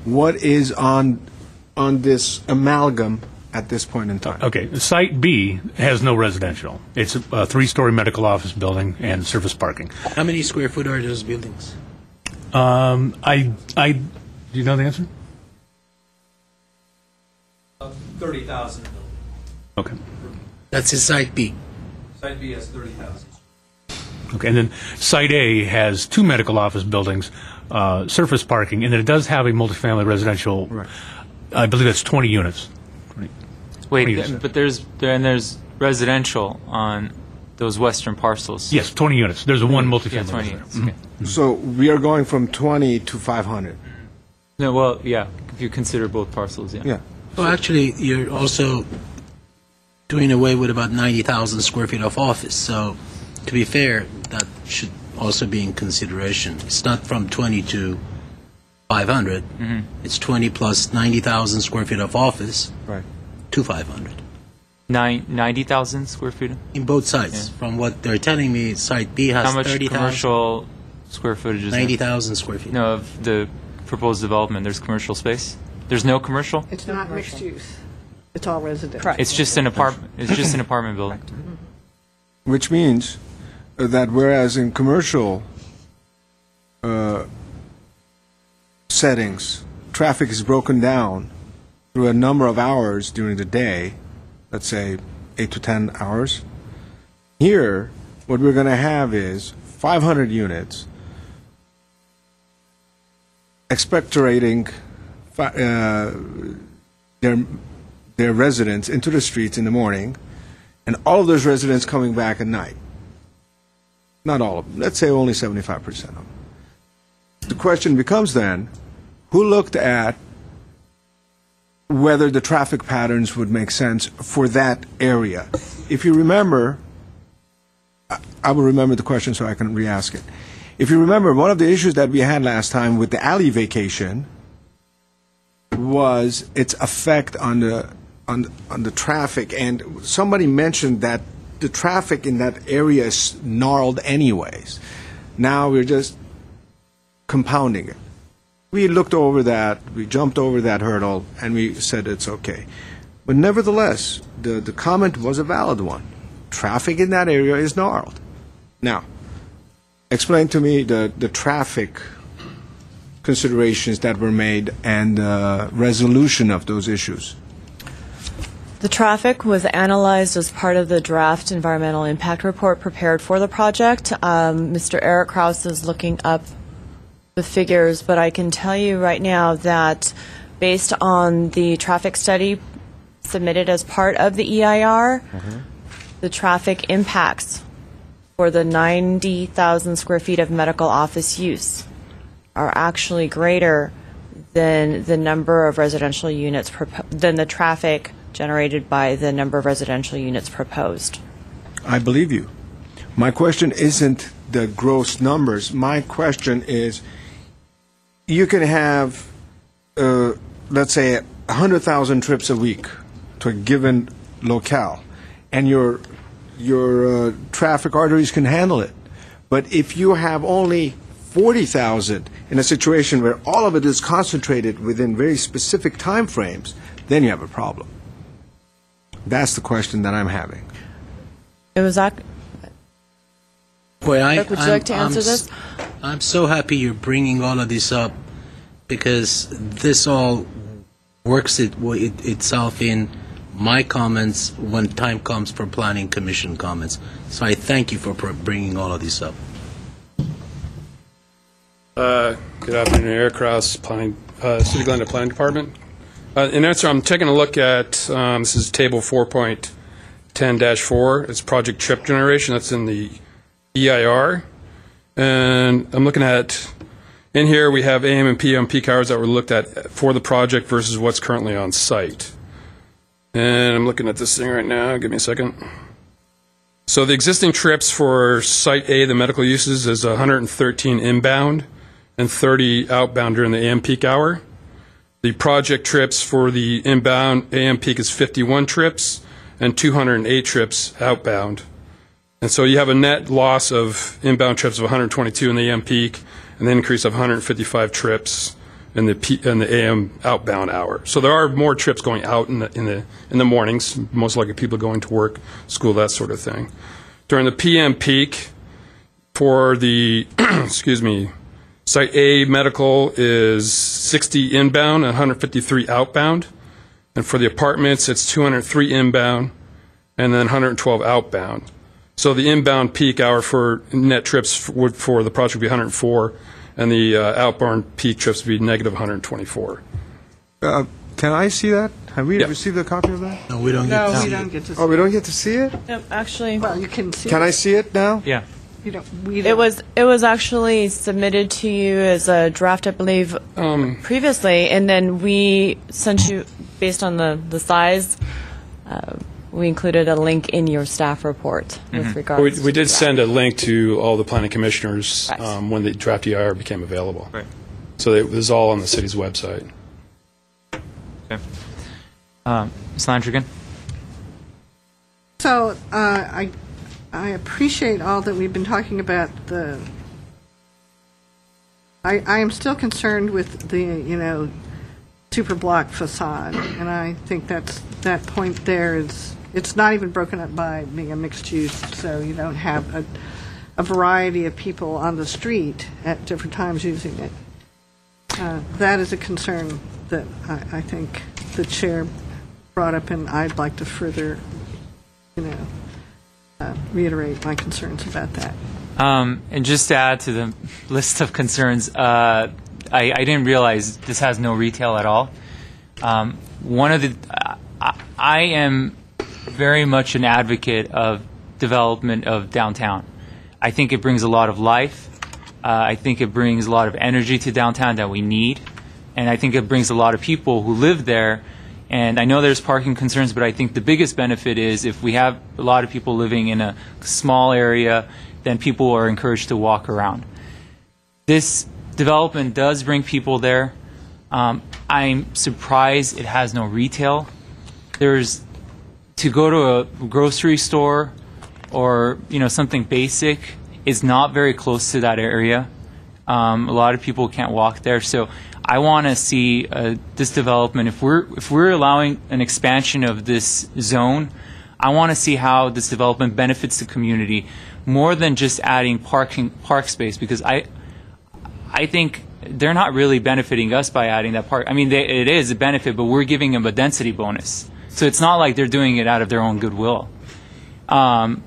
what is on this amalgam at this point in time? Okay, Site B has no residential. It's a 3-story medical office building and surface parking. How many square foot are those buildings? Do you know the answer? 30,000. Okay. That's in Site B. Site B has 30,000. Okay, and then Site A has 2 medical office buildings, surface parking, and then it does have a multifamily residential. Right. I believe that's 20 units. 20 Wait, units. but there's residential on those western parcels. Yes, 20 units. There's a one Yeah, multifamily 20 residence. units. Okay. So we are going from 20 to 500. No, well, yeah, if you consider both parcels, yeah. Yeah. Well, actually, you're also doing away with about 90,000 square feet of office. So, to be fair, that should also be in consideration. It's not from 20 to 500. It's 20 plus 90,000 square feet of office Right. to 500. 90,000 square feet? In both sites. Yeah. From what they're telling me, Site B has How much 30,000, commercial square footage is there? 90,000 square feet. No, of the proposed development, there's commercial space? There's no commercial? It's not mixed use. It's all residential. Correct. It's just an apartment, it's just an apartment building. Which means that whereas in commercial settings, traffic is broken down through a number of hours during the day, let's say 8 to 10 hours, here, what we're going to have is 500 units expectorating their residents into the streets in the morning, and all of those residents coming back at night. Not all of them. Let's say only 75% of them. The question becomes then, who looked at whether the traffic patterns would make sense for that area? If you remember, I will remember the question so I can re-ask it. If you remember, one of the issues that we had last time with the alley vacation was its effect on the traffic, and somebody mentioned that the traffic in that area is gnarled anyways. Now we're just compounding it. We looked over that, we jumped over that hurdle, and we said it's okay. But nevertheless, the comment was a valid one. Traffic in that area is gnarled. Now, explain to me the traffic considerations that were made and resolution of those issues. The traffic was analyzed as part of the draft environmental impact report prepared for the project. Mr. Eric Kraus is looking up the figures, but I can tell you right now that based on the traffic study submitted as part of the EIR, the traffic impacts for the 90,000 square feet of medical office use are actually greater than the number of residential units, than the traffic generated by the number of residential units proposed. I believe you. My question isn't the gross numbers. My question is, you can have, let's say, 100,000 trips a week to a given locale, and your traffic arteries can handle it. But if you have only 40,000 in a situation where all of it is concentrated within very specific time frames, then you have a problem. That's the question that I'm having. It was Well, Eric, would you like to answer this? I'm so happy you're bringing all of this up, because this all works itself in my comments when time comes for Planning Commission comments. So I thank you for bringing all of this up. Good afternoon, Eric Kraus, City of Glendale Planning Department. In answer, I'm taking a look at, this is table 4.10-4. It's project trip generation. That's in the EIR. And I'm looking at, in here we have AM and PM peak hours that were looked at for the project versus what's currently on site. And I'm looking at this thing right now. Give me a second. So the existing trips for Site A, the medical uses, is 113 inbound and 30 outbound during the AM peak hour. The project trips for the inbound AM peak is 51 trips and 208 trips outbound. And so you have a net loss of inbound trips of 122 in the AM peak, and an increase of 155 trips in the AM outbound hour. So there are more trips going out in the mornings, most likely people going to work, school, that sort of thing. During the PM peak, for the excuse me, Site A medical is 60 inbound and 153 outbound, and for the apartments it's 203 inbound and then 112 outbound. So the inbound peak hour for net trips for the project would be 104, and the outbound peak trips would be negative 124. Can I see that? Have we Yeah. received a copy of that? No, we don't get No, to we see don't it. get to see Oh, we don't get to see it? Yep, actually, Well, you can see Can it. I see it now? Yeah. You don't, we it don't. was actually submitted to you as a draft, I believe, previously, and then we sent you, based on the size, we included a link in your staff report with regards We did to send a link to all the planning commissioners Right. when the draft EIR became available. Right. So it was all on the city's website. Okay. Ms. Landrigan? So I appreciate all that we've been talking about. I am still concerned with the super block facade, and I think that point there is it's not even broken up by being a mixed use, so you don't have a variety of people on the street at different times using it. That is a concern that I think the chair brought up, and I'd like to further, reiterate my concerns about that. And just to add to the list of concerns, I didn't realize this has no retail at all. I am very much an advocate of development of downtown. I think it brings a lot of life. I think it brings a lot of energy to downtown that we need. And I think it brings a lot of people who live there. And I know there's parking concerns, but I think the biggest benefit is if we have a lot of people living in a small area, then people are encouraged to walk around. This development does bring people there. I'm surprised it has no retail. To go to a grocery store or something basic is not very close to that area. A lot of people can't walk there, so I want to see this development. If we're allowing an expansion of this zone, I want to see how this development benefits the community more than just adding park space, because I think they're not really benefiting us by adding that park. I mean, it is a benefit, but we're giving them a density bonus. So it's not like they're doing it out of their own goodwill. I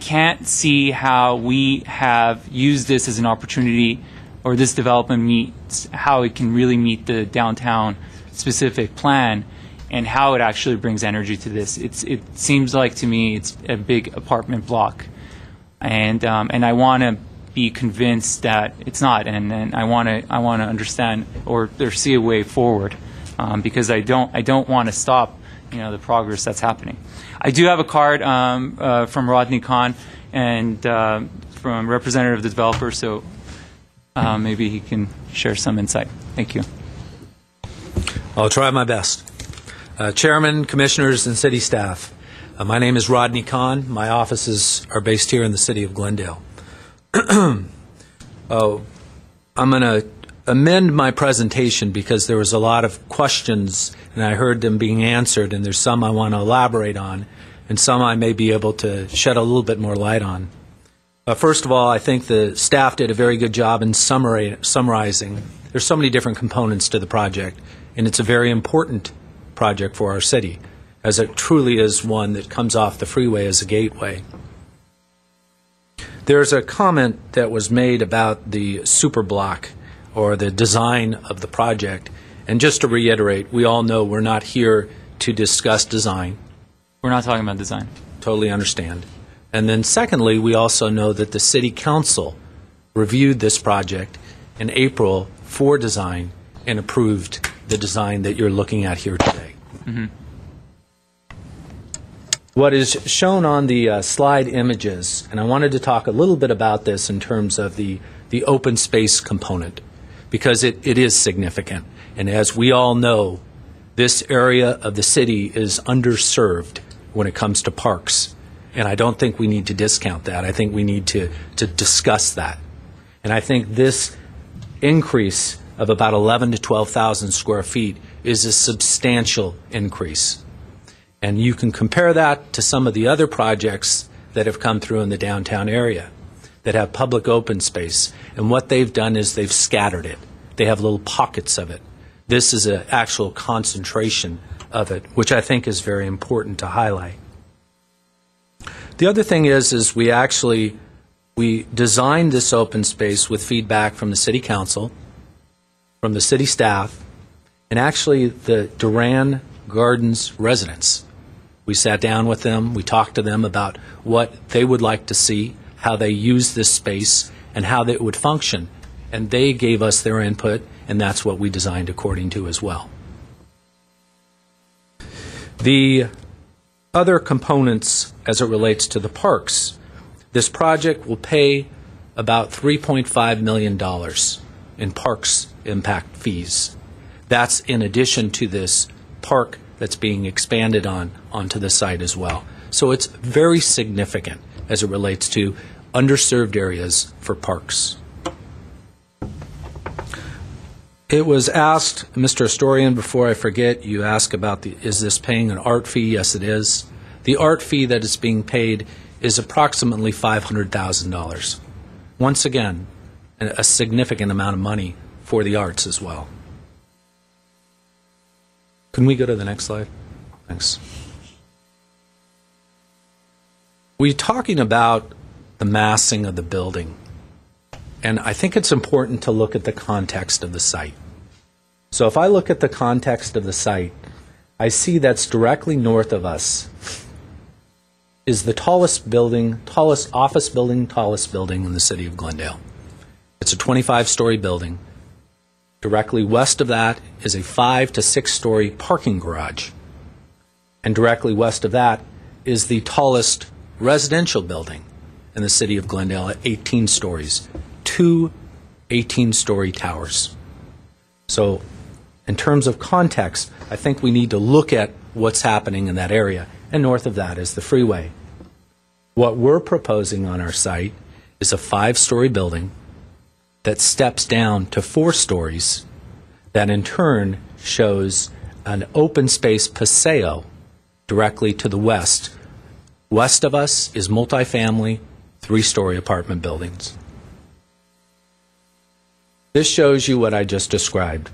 can't see how we have used this as an opportunity, or this development how it can really meet the downtown specific plan, and how it actually brings energy to this. It seems like to me it's a big apartment block, and I want to be convinced that it's not, and I want to understand or see a way forward, because I don't want to stop the progress that's happening. I do have a card from Rodney Kahn and from representative of the developer, so maybe he can share some insight. Thank you. I'll try my best. Chairman, commissioners, and city staff, my name is Rodney Kahn. My offices are based here in the city of Glendale. I'm going to amend my presentation because there was a lot of questions and I heard them being answered, and there's some I want to elaborate on and some I may be able to shed a little bit more light on. First of all, I think the staff did a very good job in summarizing. There's so many different components to the project, and it's a very important project for our city, as it truly is one that comes off the freeway as a gateway. There's a comment that was made about the super block or the design of the project. And just to reiterate, we all know we're not here to discuss design. We're not talking about design. Totally understand. And then secondly, we also know that the City Council reviewed this project in April for design and approved the design that you're looking at here today. Mm-hmm. What is shown on the slide images, and I wanted to talk a little bit about this in terms of the open space component, because it is significant. And as we all know, this area of the city is underserved when it comes to parks. And I don't think we need to discount that. I think we need to discuss that. And I think this increase of about 11,000 to 12,000 square feet is a substantial increase. And you can compare that to some of the other projects that have come through in the downtown area that have public open space. And what they've done is they've scattered it. They have little pockets of it. This is an actual concentration of it, which I think is very important to highlight. The other thing is we designed this open space with feedback from the City Council, from the city staff, and actually the Duran Gardens residents. We sat down with them, we talked to them about what they would like to see, how they use this space, and how it would function. And they gave us their input, and that's what we designed according to as well. The other components as it relates to the parks, this project will pay about $3.5 million in parks impact fees. That's in addition to this park that's being expanded onto the site as well. So it's very significant as it relates to underserved areas for parks. It was asked, Mr. Astorian, before I forget, you asked about is this paying an art fee? Yes, it is. The art fee that is being paid is approximately $500,000. Once again, a significant amount of money for the arts as well. Can we go to the next slide? Thanks. We're talking about the massing of the building, and I think it's important to look at the context of the site. So if I look at the context of the site, I see that's directly north of us is the tallest office building in the city of Glendale. It's a 25-story building. Directly west of that is a 5 to 6-story parking garage. And directly west of that is the tallest residential building in the city of Glendale at 18 stories, 2 18-story towers. So in terms of context, I think we need to look at what's happening in that area. And north of that is the freeway. What we're proposing on our site is a 5-story building that steps down to 4 stories, that in turn shows an open space paseo directly to the west. West of us is multifamily, 3-story apartment buildings. This shows you what I just described.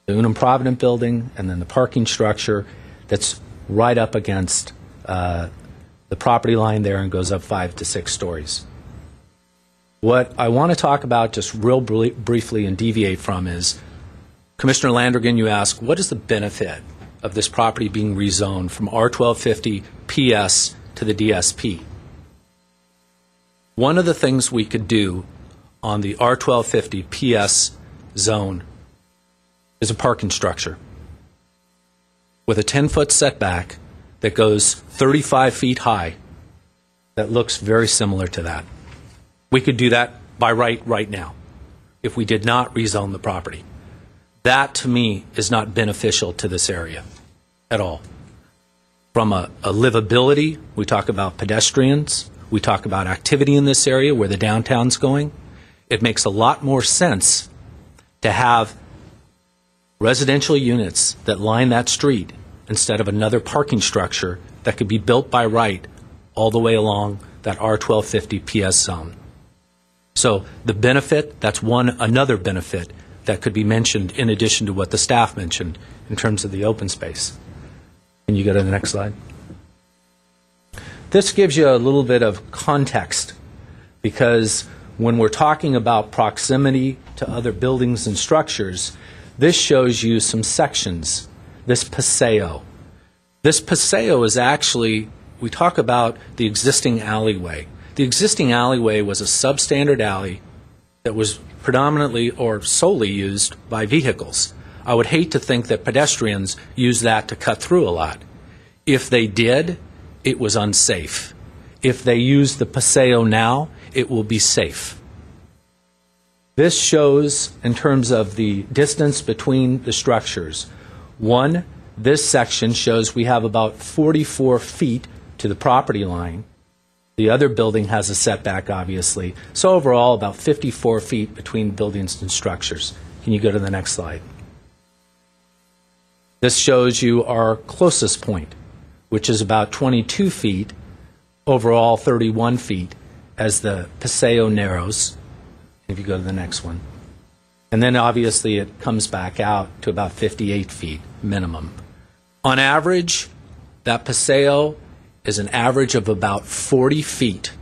The Unum Provident building and then the parking structure that's right up against the property line there and goes up 5 to 6 stories. What I want to talk about just real briefly and deviate from is, Commissioner Landrigan, you asked, what is the benefit of this property being rezoned from R1250 PS to the DSP? One of the things we could do on the R1250 PS zone is a parking structure with a 10-foot setback that goes 35 feet high that looks very similar to that. We could do that by right now if we did not rezone the property. That, to me, is not beneficial to this area at all. From a livability, we talk about pedestrians, we talk about activity in this area where the downtown's going. It makes a lot more sense to have residential units that line that street instead of another parking structure that could be built by right all the way along that R1250 PS zone. So the benefit, that's another benefit that could be mentioned in addition to what the staff mentioned in terms of the open space. Can you go to the next slide? This gives you a little bit of context, because when we're talking about proximity to other buildings and structures, this shows you some sections, this paseo. This paseo is actually, we talk about the existing alleyway. The existing alleyway was a substandard alley that was predominantly or solely used by vehicles. I would hate to think that pedestrians use that to cut through a lot. If they did, it was unsafe. If they use the paseo now, it will be safe. This shows, in terms of the distance between the structures, this section shows we have about 44 feet to the property line. The other building has a setback, obviously. So overall, about 54 feet between buildings and structures. Can you go to the next slide? This shows you our closest point, which is about 22 feet, overall 31 feet, as the paseo narrows. If you go to the next one. And then obviously it comes back out to about 58 feet minimum. On average, that paseo is an average of about 40 feet.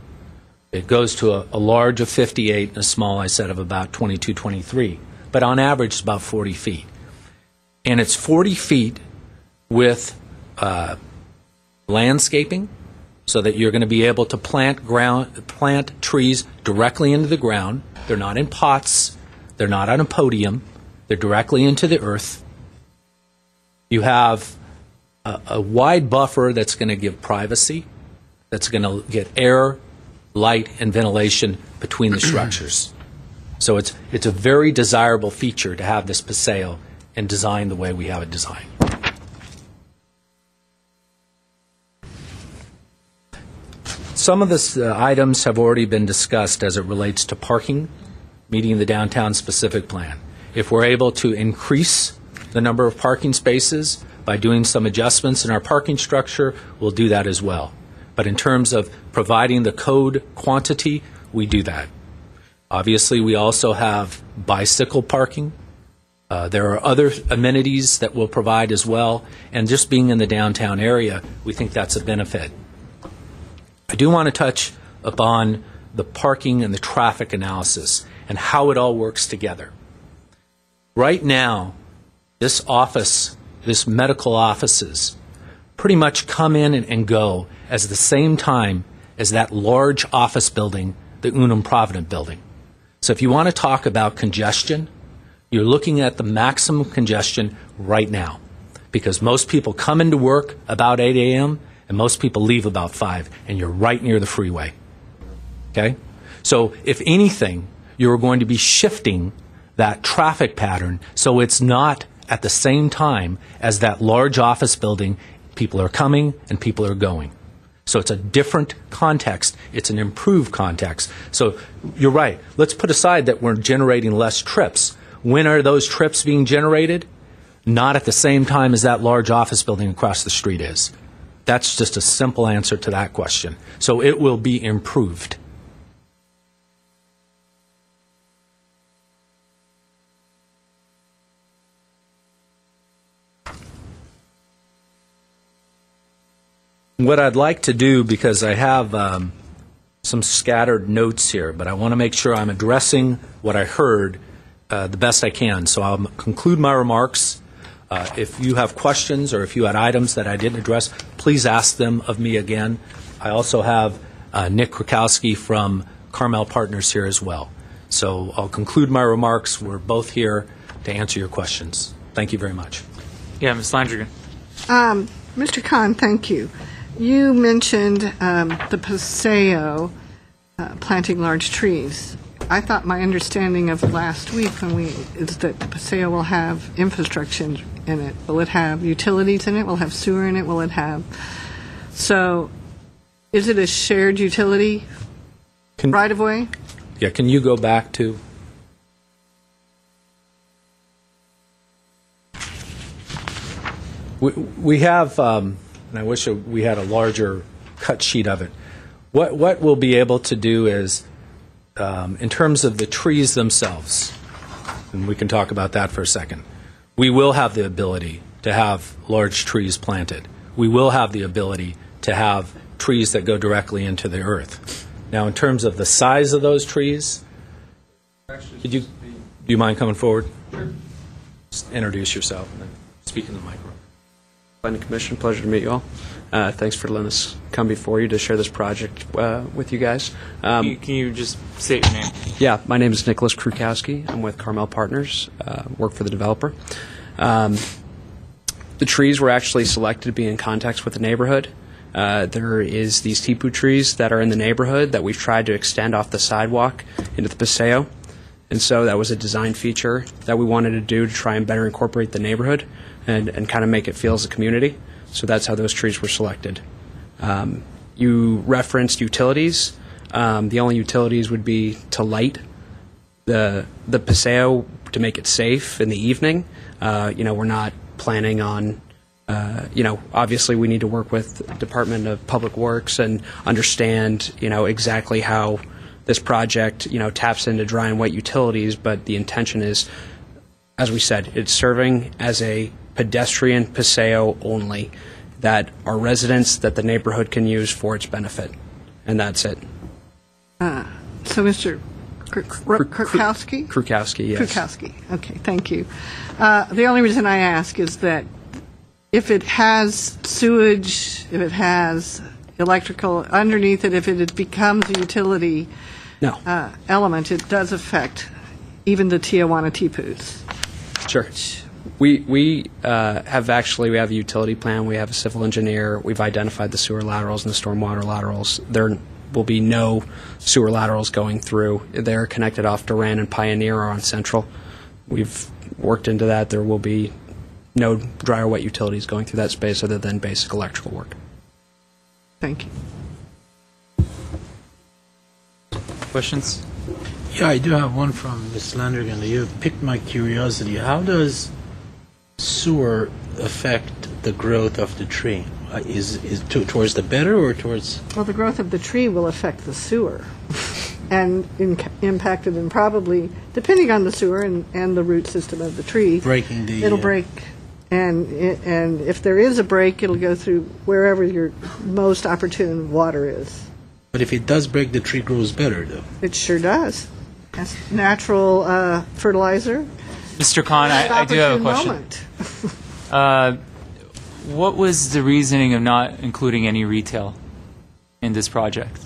It goes to a large of 58 and a small, I said, of about 22, 23. But on average, it's about 40 feet. and it's 40 feet with landscaping, so that you're going to be able to plant trees directly into the ground. They're not in pots. They're not on a podium. They're directly into the earth. You have a wide buffer that's going to give privacy, that's going to get air, light, and ventilation between the structures. So it's a very desirable feature to have this paseo and designed the way we have it designed. Some of the items have already been discussed as it relates to parking, meeting the downtown specific plan. If we're able to increase the number of parking spaces by doing some adjustments in our parking structure, we'll do that as well. But in terms of providing the code quantity, we do that. Obviously, we also have bicycle parking. There are other amenities that we'll provide as well, and just being in the downtown area, we think that's a benefit. I do want to touch upon the parking and the traffic analysis and how it all works together. Right now, this medical offices, pretty much come in and go at the same time as that large office building, the Unum Provident building. So if you want to talk about congestion, you're looking at the maximum congestion right now, because most people come into work about 8 a.m., and most people leave about 5, and you're right near the freeway. Okay? So if anything, you're going to be shifting that traffic pattern so it's not at the same time as that large office building. People are coming and people are going. So it's a different context. It's an improved context. So you're right. Let's put aside that we're generating less trips. When are those trips being generated? Not at the same time as that large office building across the street is. That's just a simple answer to that question. So it will be improved. What I'd like to do, because I have some scattered notes here, but I want to make sure I'm addressing what I heard the best I can. So I'll conclude my remarks. If you have questions or if you had items that I didn't address, please ask them of me again. I also have Nick Krakowski from Carmel Partners here as well. So I'll conclude my remarks. We're both here to answer your questions. Thank you very much. Yeah, Ms. Landrigan. Mr. Khan, thank you. You mentioned the paseo planting large trees. I thought my understanding of last week is that the paseo will have infrastructure in it. Will it have utilities in it? Will it have sewer in it? Will it have... So is it a shared utility right-of-way? Yeah, can you go back to... We have, and I wish we had a larger cut sheet of it. What we'll be able to do is, in terms of the trees themselves, and we can talk about that for a second, we will have the ability to have large trees planted. We will have the ability to have trees that go directly into the earth. Now, in terms of the size of those trees, do you mind coming forward? Sure. Just introduce yourself and then speak in the microphone. Planning Commission, pleasure to meet you all. Thanks for letting us come before you to share this project with you guys. Can you just state your name? Yeah, my name is Nicholas Krukowski. I'm with Carmel Partners, work for the developer. The trees were actually selected to be in context with the neighborhood. There is these tipu trees that are in the neighborhood that we've tried to extend off the sidewalk into the paseo. And so that was a design feature that we wanted to do to try and better incorporate the neighborhood and kind of make it feel as a community. So that's how those trees were selected. You referenced utilities. The only utilities would be to light the paseo to make it safe in the evening. We're not planning on, obviously we need to work with the Department of Public Works and understand, exactly how this project, taps into dry and wet utilities, but the intention is, as we said, it's serving as a pedestrian paseo only that our residents, that the neighborhood can use for its benefit. And that's it. So, Mr. Krukowski? Krukowski, yes. Krukowski. Okay, thank you. The only reason I ask is that if it has sewage, if it has electrical underneath it, if it becomes a utility No. element, it does affect even the Tijuana Tipus. Sure. We have actually, we have a utility plan, we have a civil engineer, we've identified the sewer laterals and the stormwater laterals. There will be no sewer laterals going through. They're connected off Duran and Pioneer or on Central. We've worked into that. There will be no dry or wet utilities going through that space other than basic electrical work. Thank you. Questions? Yeah, I do have one from Ms. Landrigan. You piqued my curiosity. How does sewer affect the growth of the tree? Towards the better or towards... Well, the growth of the tree will affect the sewer and impact it, and probably, depending on the sewer and the root system of the tree, breaking the... it'll break. And if there is a break, it'll go through wherever your most opportune water is. But if it does break, the tree grows better, though. It sure does. That's natural fertilizer. Mr. Khan, I do have a question. What was the reasoning of not including any retail in this project?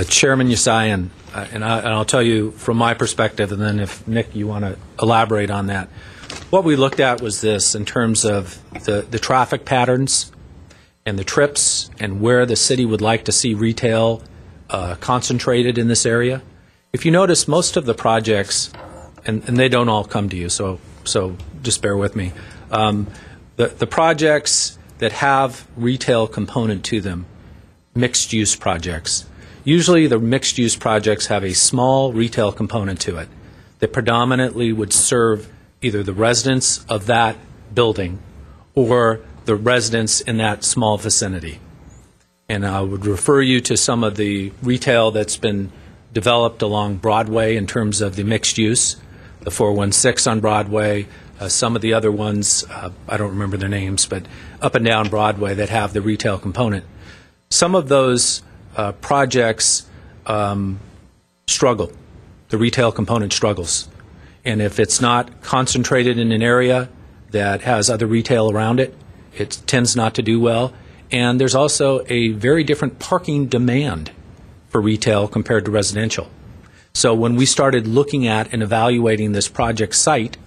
Chairman Yasayan, and I'll tell you from my perspective, and then if, Nick, you want to elaborate on that. What we looked at was this in terms of the traffic patterns and the trips and where the city would like to see retail concentrated in this area. If you notice, most of the projects, and they don't all come to you, so just bear with me. The projects that have retail component to them, mixed-use projects, usually the mixed-use projects have a small retail component to it that predominantly would serve either the residents of that building or the residents in that small vicinity. And I would refer you to some of the retail that's been developed along Broadway in terms of the mixed use, the 416 on Broadway, some of the other ones, I don't remember their names, but up and down Broadway that have the retail component. Some of those projects struggle. The retail component struggles. And if it's not concentrated in an area that has other retail around it, it tends not to do well. And there's also a very different parking demand for retail compared to residential. So when we started looking at and evaluating this project site,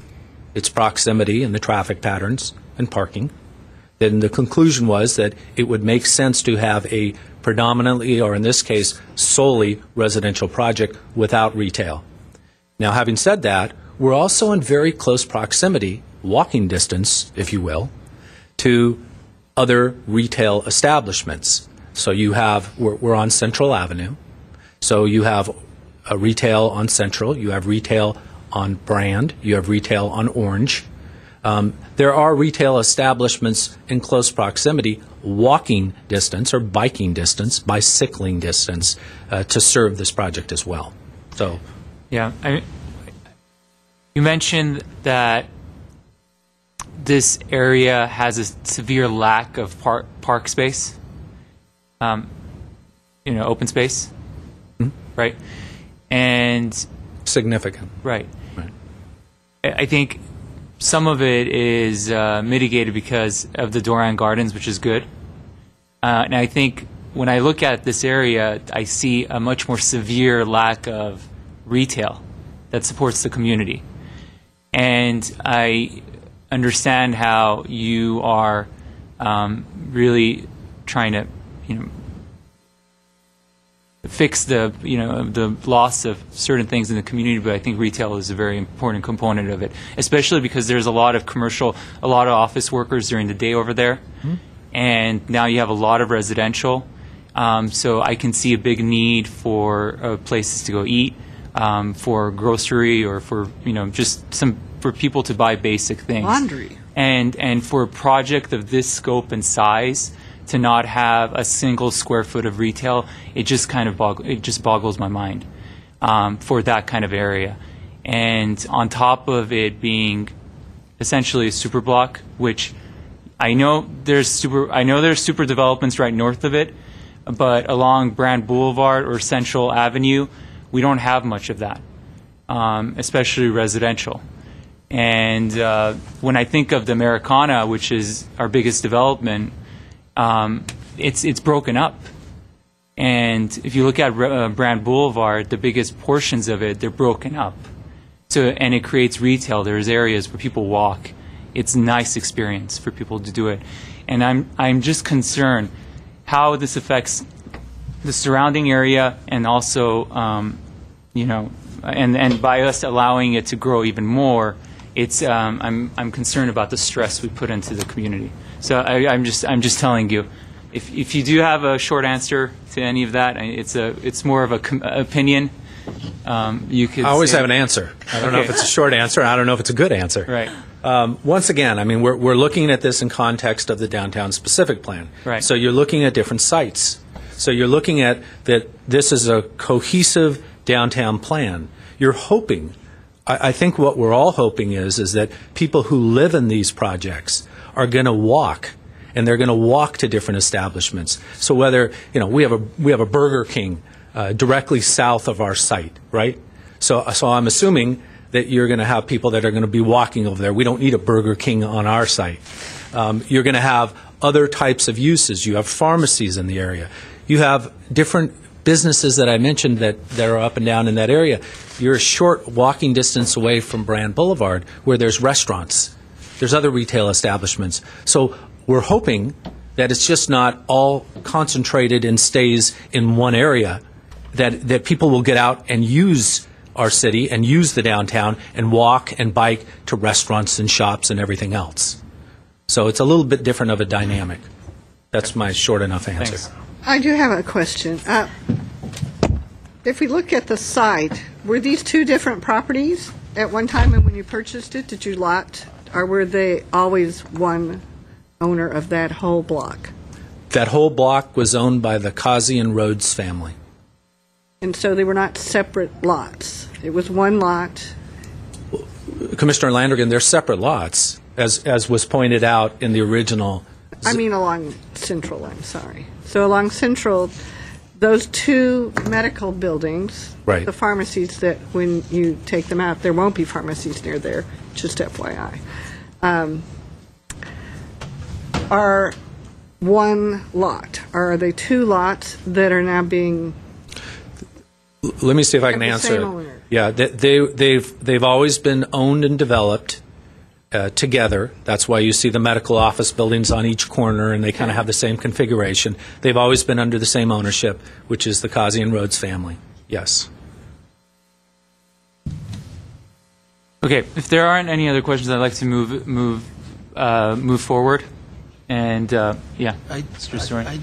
its proximity and the traffic patterns and parking, then the conclusion was that it would make sense to have a predominantly, or in this case, solely residential project without retail. Now, having said that, we're also in very close proximity, walking distance, if you will, to other retail establishments. So you have, we're on Central Avenue, so you have a retail on Central, you have retail on Brand, you have retail on Orange. There are retail establishments in close proximity, walking distance or biking distance, bicycling distance, to serve this project as well. So, yeah, you mentioned that this area has a severe lack of park space, open space, right? And significant, right? I think some of it is mitigated because of the Doran Gardens, which is good. And I think when I look at this area, I see a much more severe lack of retail that supports the community. And I understand how you are really trying to, fix the loss of certain things in the community, but I think retail is a very important component of it, especially because there's a lot of office workers during the day over there, and now you have a lot of residential. So I can see a big need for places to go eat, for grocery, or for for people to buy basic things. Laundry. And for a project of this scope and size, to not have a single square foot of retail, it just kind of boggles my mind for that kind of area. And on top of it being essentially a super block, which I know there's super developments right north of it, but along Brand Boulevard or Central Avenue, we don't have much of that, especially residential. And when I think of the Americana, which is our biggest development, it's broken up. And if you look at Brand Boulevard, the biggest portions of it, they're broken up. So, and it creates retail. There's areas where people walk. It's a nice experience for people to do it. And I'm just concerned how this affects the surrounding area, and also, and by us allowing it to grow even more, it's I'm concerned about the stress we put into the community. So I'm just telling you, if you do have a short answer to any of that, it's more of a opinion. You could. I always have an answer. I don't know if it's a short answer, and I don't know if it's a good answer. Right. Once again, I mean, we're looking at this in context of the downtown specific plan. Right. So you're looking at different sites. So you're looking at that this is a cohesive downtown plan. You're hoping, I think what we're all hoping is that people who live in these projects are going to walk, and they're going to walk to different establishments. So whether, we have a Burger King directly south of our site, right? So I'm assuming that you're going to have people that are going to be walking over there. We don't need a Burger King on our site. You're going to have other types of uses. You have pharmacies in the area. You have different businesses that I mentioned that are up and down in that area. You're a short walking distance away from Brand Boulevard where there's restaurants. There's other retail establishments. So we're hoping that it's just not all concentrated and stays in one area, that people will get out and use our city and use the downtown and walk and bike to restaurants and shops and everything else. So it's a little bit different of a dynamic. That's my short enough answer. Thanks. I do have a question. If we look at the site, were these two different properties at one time, and when you purchased it, did you lot, or were they always one owner of that whole block? That whole block was owned by the Kazi and Rhodes family. And so they were not separate lots. It was one lot. Commissioner Landrigan, they're separate lots, as was pointed out in the original. I mean along Central, I'm sorry. So along Central, those two medical buildings, right, the pharmacies that when you take them out, there won't be pharmacies near there, just FYI, are one lot. Or are they two lots that are now being... Let me see if I can answer it. Yeah, they've always been owned and developed together. That's why you see the medical office buildings on each corner, and they kind of have the same configuration. They've always been under the same ownership, which is the Kazi and Rhodes family. Yes. Okay. If there aren't any other questions, I'd like to move forward. And yeah, I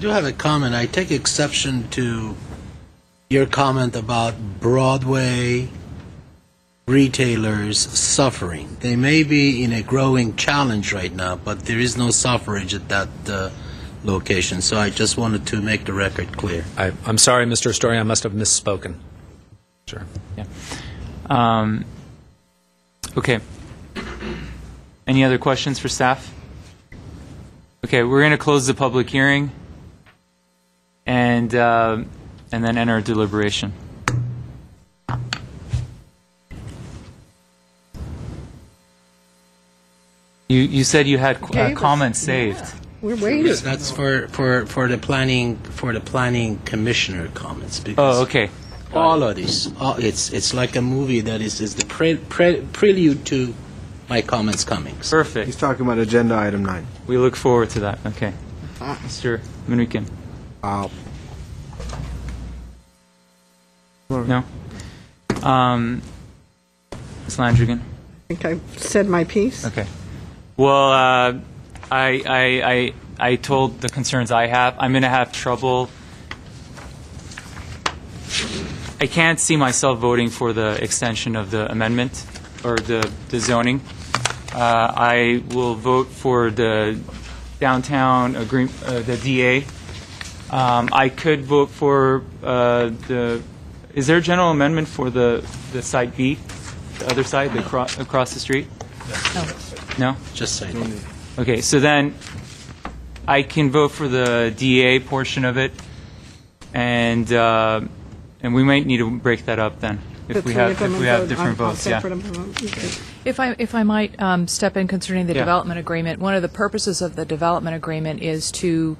do have a comment. I take exception to your comment about Broadway retailers suffering. They may be in a growing challenge right now, but there is no suffrage at that location. So I just wanted to make the record clear. I'm sorry, Mr. Astoria, I must have misspoken. Sure. Yeah. Okay. Any other questions for staff? Okay, we're going to close the public hearing and then enter deliberation. You said you had comments saved. Yeah, we're waiting. Yes, that's for the planning commissioner comments. Because okay. All of this, it's like a movie that is the prelude to my comments coming. Perfect. He's talking about agenda item 9. We look forward to that. Okay. Mr. Manukin. No? Ms. Landrigan? I think I said my piece. Okay. Well, I told the concerns I have. I'm going to have trouble. I can't see myself voting for the extension of the amendment or the zoning. I will vote for the downtown the DA. I could vote for is there a general amendment for the site B, the other side, across the street? No? Just saying. Okay, so then I can vote for the DA portion of it, and And we might need to break that up then, if we have different votes, yeah. If I might step in concerning the development agreement, one of the purposes of the development agreement is to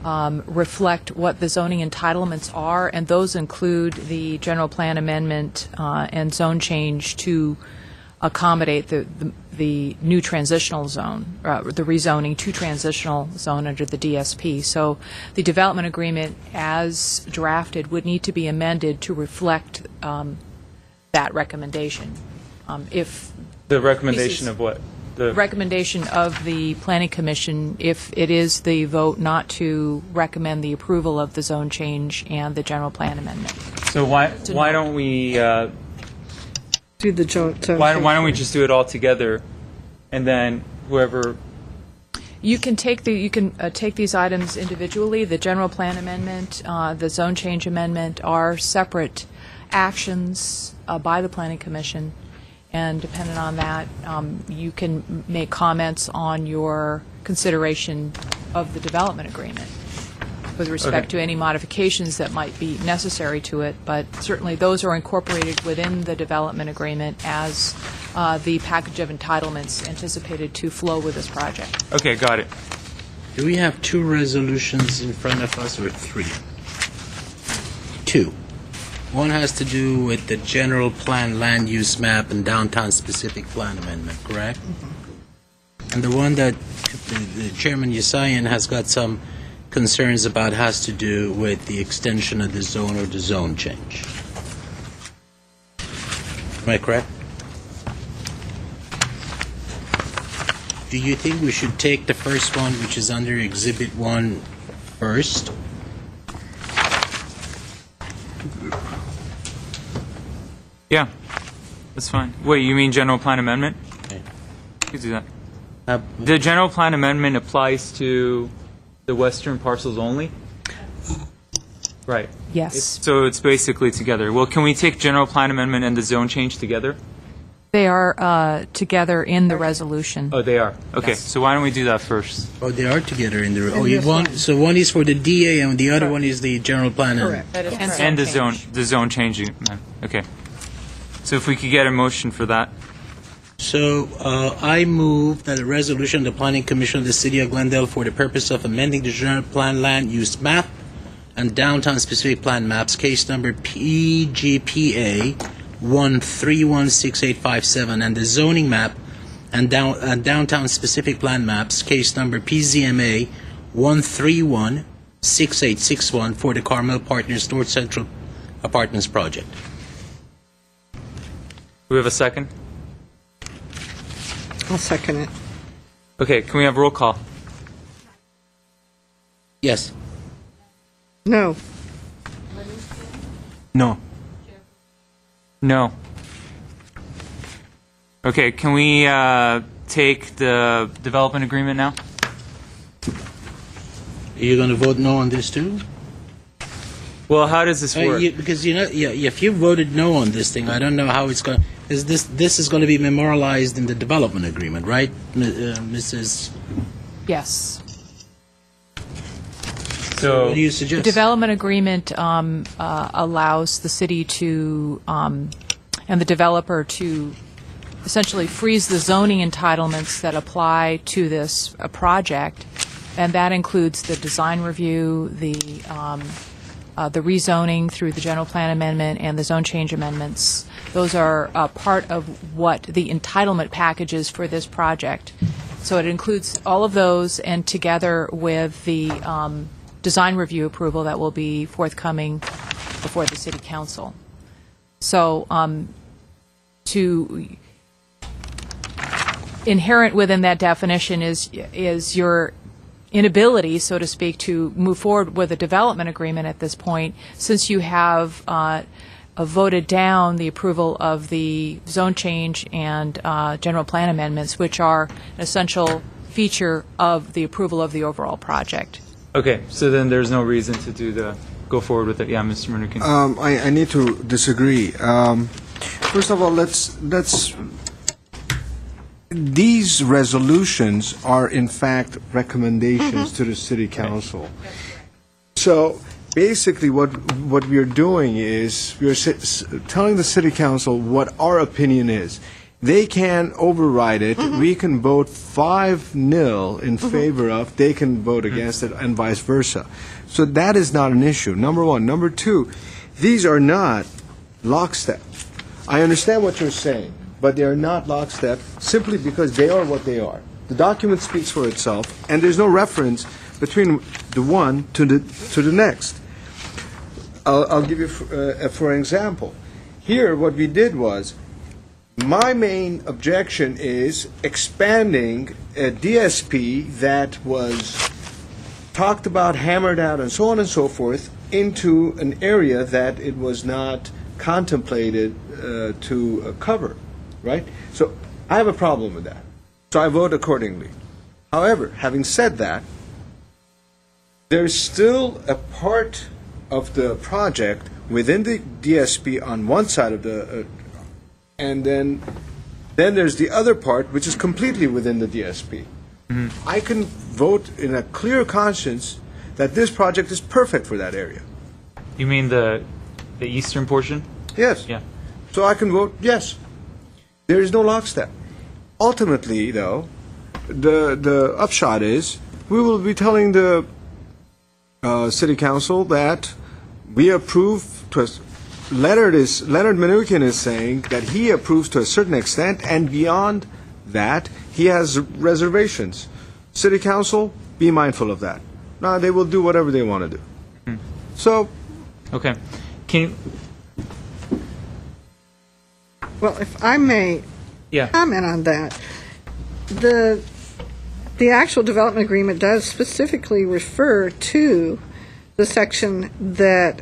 reflect what the zoning entitlements are, and those include the general plan amendment and zone change to accommodate the new transitional zone, the rezoning to transitional zone under the DSP. So the development agreement as drafted would need to be amended to reflect that recommendation. If The recommendation of what? The recommendation of the Planning Commission, if it is the vote not to recommend the approval of the zone change and the general plan amendment. So why don't we Do the joint. why don't we just do it all together, and then whoever. You can take these items individually. The general plan amendment, the zone change amendment are separate actions by the Planning Commission, and depending on that, you can make comments on your consideration of the development agreement with respect to any modifications that might be necessary to it, but certainly those are incorporated within the development agreement as the package of entitlements anticipated to flow with this project. Okay, got it. Do we have two resolutions in front of us or three? Two. One has to do with the general plan land use map and downtown specific plan amendment, correct? And the one that the Chairman Yasayan has got some concerns about has to do with the extension of the zone or the zone change. Am I correct? Do you think we should take the first one, which is under Exhibit 1, first? Yeah, that's fine. Wait, you mean general plan amendment? Okay. You could do that. The general plan amendment applies to the western parcels only? Right. Yes. So it's basically together. Well, can we take general plan amendment and the zone change together? They are together in the resolution. Oh, they are. Okay, Yes. so why don't we do that first? Oh, they are together in the. Oh, you want so one is for the DA and the other one is the general plan. Correct. And the zone changing. Okay. So if we could get a motion for that. So I move that a resolution of the Planning Commission of the City of Glendale for the purpose of amending the general plan land use map and downtown specific plan maps, case number PGPA 1316857, and the zoning map and downtown specific plan maps, case number PZMA 1316861 for the Carmel Partners North Central Apartments project. Do we have a second? I'll second it. Okay, can we have roll call? Yes. No. No. No. Okay, can we take the development agreement now? Are you going to vote no on this too? Well, how does this work? Because if you voted no on this thing, I don't know how it's going. Because this is going to be memorialized in the development agreement, right, Mrs. Yes. So What do you The suggest? development agreement allows the city to, and the developer to essentially freeze the zoning entitlements that apply to this project, and that includes the design review, the rezoning through the general plan amendment and the zone change amendments. Those are part of what the entitlement package is for this project. So it includes all of those, and together with the design review approval that will be forthcoming before the City Council. So inherent within that definition is your inability, so to speak, to move forward with a development agreement at this point, since you have voted down the approval of the zone change and general plan amendments, which are an essential feature of the approval of the overall project. okay, so then there's no reason to go forward with it. Yeah, Mr. Mnuchin. I need to disagree. First of all, let's these resolutions are in fact recommendations to the city council. So basically what we're doing is we're telling the city council what our opinion is. They can override it. We can vote 5-0 in favor of. They can vote against it, and vice versa. So that is not an issue, number one. Number two, these are not lockstep. I understand what you're saying, but they are not lockstep simply because they are what they are. The document speaks for itself, and there's no reference between the one to the next. I'll give you for an example. Here, what we did was, my main objection is expanding a DSP that was talked about, hammered out, and so on and so forth, into an area that it was not contemplated to cover, right? So I have a problem with that. So I vote accordingly. However, having said that, there's still a part of the project within the DSP on one side of the and then there's the other part which is completely within the DSP. Mm-hmm. I can vote in a clear conscience that this project is perfect for that area. You mean the eastern portion? Yes. Yeah. So I can vote yes. There is no lockstep. Ultimately, though, the upshot is we will be telling the city council that we approve to Leonard Mnuchin is saying that he approves to a certain extent, and beyond that, he has reservations. City council, be mindful of that. Now, they will do whatever they want to do. Hmm. So, okay, can you? Well, if I may comment on that, the actual development agreement does specifically refer to the section that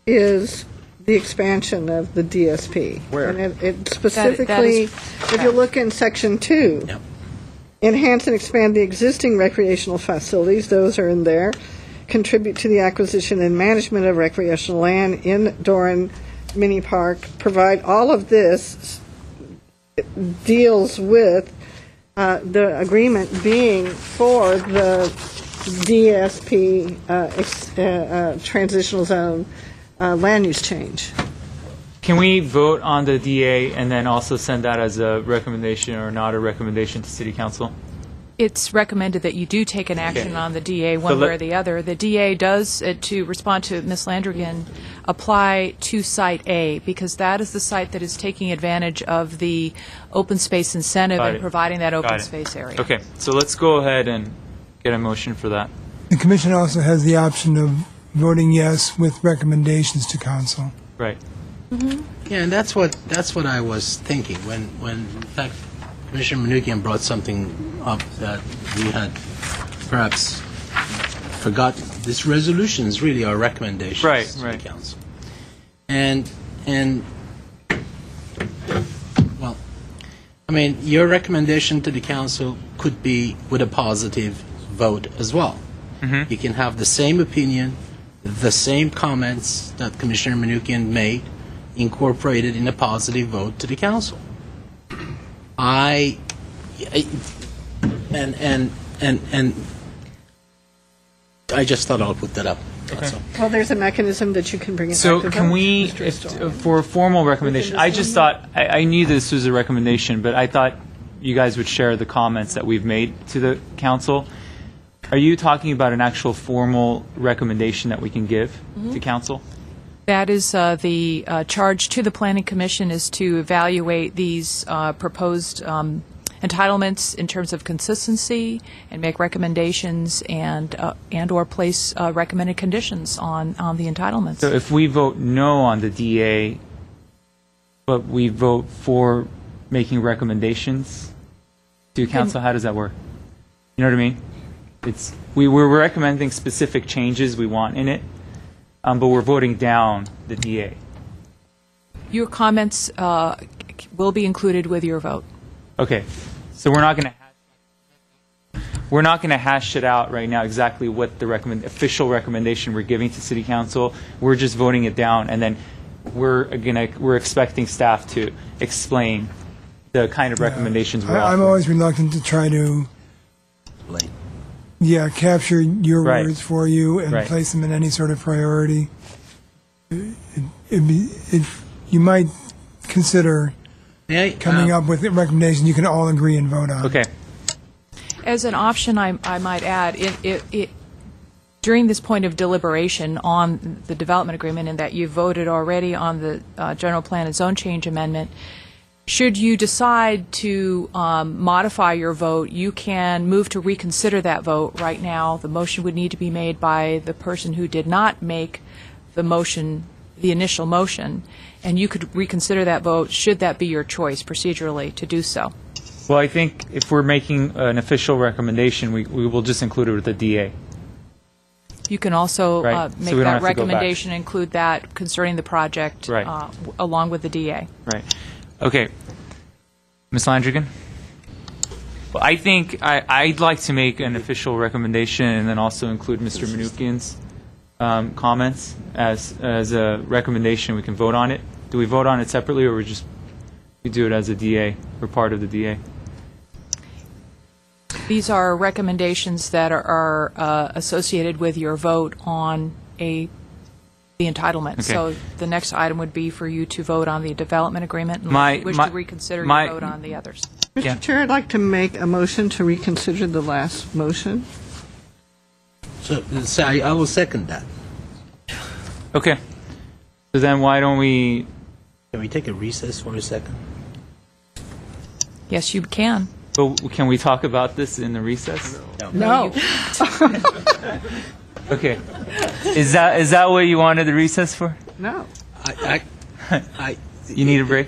is the expansion of the DSP. Where? And it specifically, if you look in Section 2, enhance and expand the existing recreational facilities, those are in there, contribute to the acquisition and management of recreational land in Doran Mini Park, provide all of this deals with the agreement being for the DSP transitional zone land use change. Can we vote on the DA and then also send that as a recommendation or not a recommendation to City Council? It's recommended that you do take an action on the DA one way or the other. The DA does, to respond to Ms. Landrigan, apply to Site A because that is the site that is taking advantage of the open space incentive and providing that open space area. Okay, so let's go ahead and get a motion for that. The commission also has the option of voting yes with recommendations to council. Right. Mm-hmm. Yeah, and that's what I was thinking when in fact Commissioner Mnuchin brought something up that we had perhaps forgot. This resolution is really our recommendations to the council. And well, I mean, your recommendation to the council could be with a positive vote as well. Mm-hmm. You can have the same opinion, the same comments that Commissioner Mnuchin made, incorporated in a positive vote to the council. And I just thought I'll put that up. Okay. Well, there's a mechanism that you can bring it so back to can vote. we, for a formal recommendation, I just thought, I knew this was a recommendation, but I thought you guys would share the comments that we've made to the council. Are you talking about an actual formal recommendation that we can give to council? That is the charge to the Planning Commission is to evaluate these proposed entitlements in terms of consistency and make recommendations and or place recommended conditions on the entitlements. So if we vote no on the DA, but we vote for making recommendations to council, how does that work? You know what I mean? We're recommending specific changes we want in it. But we're voting down the DA. Your comments will be included with your vote. Okay, so we're not going to hash it out right now exactly what the official recommendation we're giving to City Council. We're just voting it down, and then we're expecting staff to explain the kind of recommendations we're offering. I'm always reluctant to try to capture your Right. words for you and Right. place them in any sort of priority. You might consider coming up with a recommendation you can all agree and vote on. Okay. As an option, I might add, during this point of deliberation on the development agreement, and that you voted already on the general plan and zone change amendment, should you decide to modify your vote, you can move to reconsider that vote. Right now, the motion would need to be made by the person who did not make the motion, the initial motion, and you could reconsider that vote should that be your choice procedurally to do so. Well, I think if we're making an official recommendation, we will just include it with the DA. You can also Right. So make we don't that have to go back. recommendation, include that concerning the project Right. along with the DA. Right. Okay. Ms. Landrigan? Well, I think I'd like to make an official recommendation and then also include Mr. Manukian's comments as a recommendation. We can vote on it. Do we vote on it separately, or we do it as a DA or part of the DA? These are recommendations that are associated with your vote on the entitlement. Okay. So the next item would be for you to vote on the development agreement, and My- if you wish my- to reconsider my- your vote on the others. Mr. Yeah. Chair, I'd like to make a motion to reconsider the last motion. So I will second that. Okay. So then why don't we... Can we take a recess for a second? Yes, you can. But can we talk about this in the recess? No. Okay. Is that what you wanted the recess for? No. You need a break?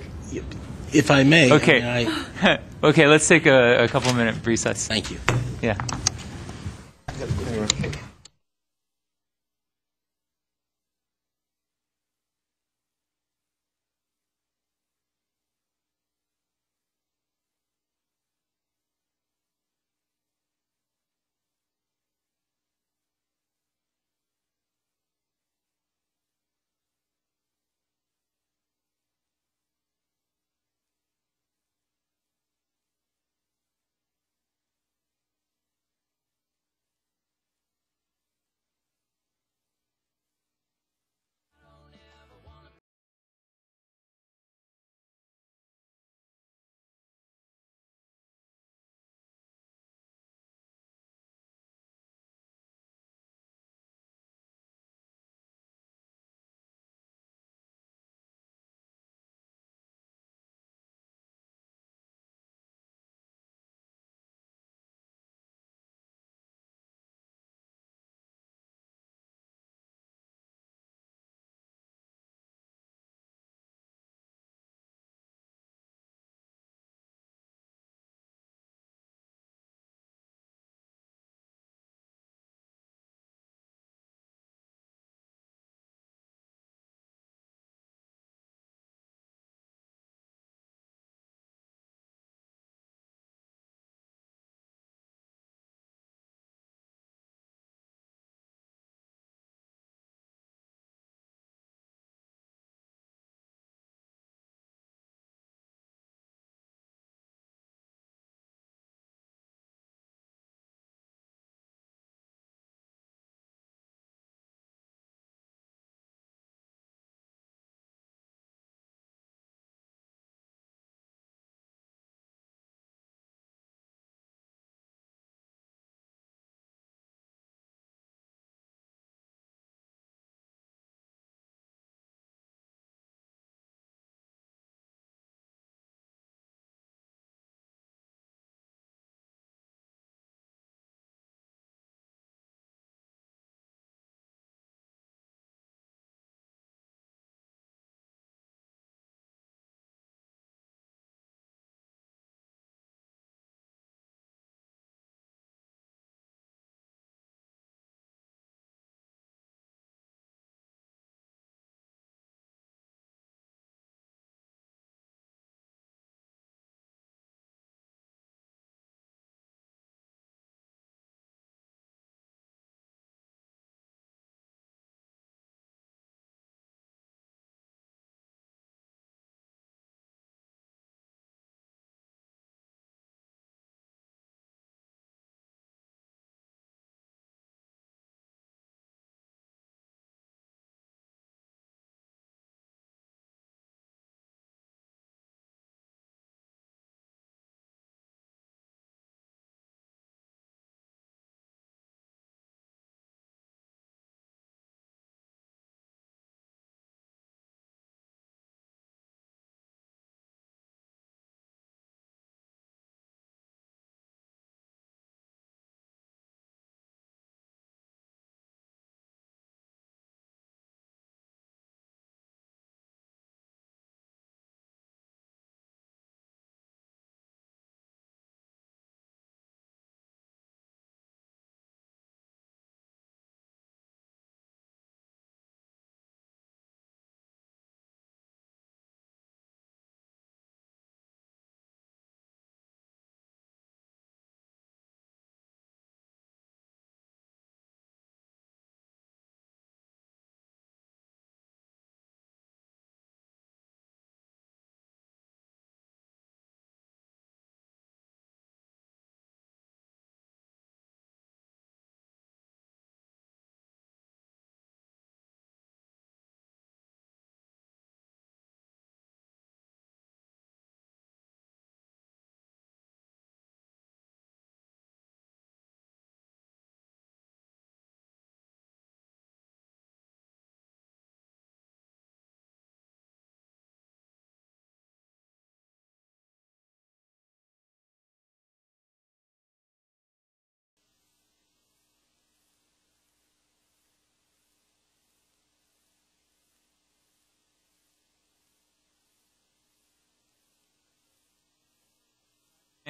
If I may. Okay. Okay, let's take a couple-minute recess. Thank you. Yeah.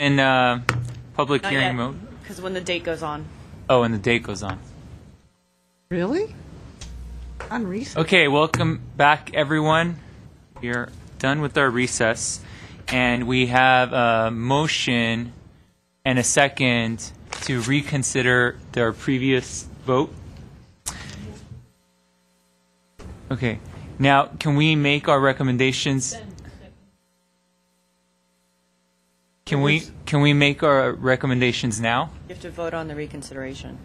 in public hearing mode? Because when the date goes on. Oh, and the date goes on. Really? On recess? Okay, welcome back, everyone. We're done with our recess, and we have a motion and a second to reconsider their previous vote. Okay, now can we make our recommendations? Can we make our recommendations now? You have to vote on the reconsideration.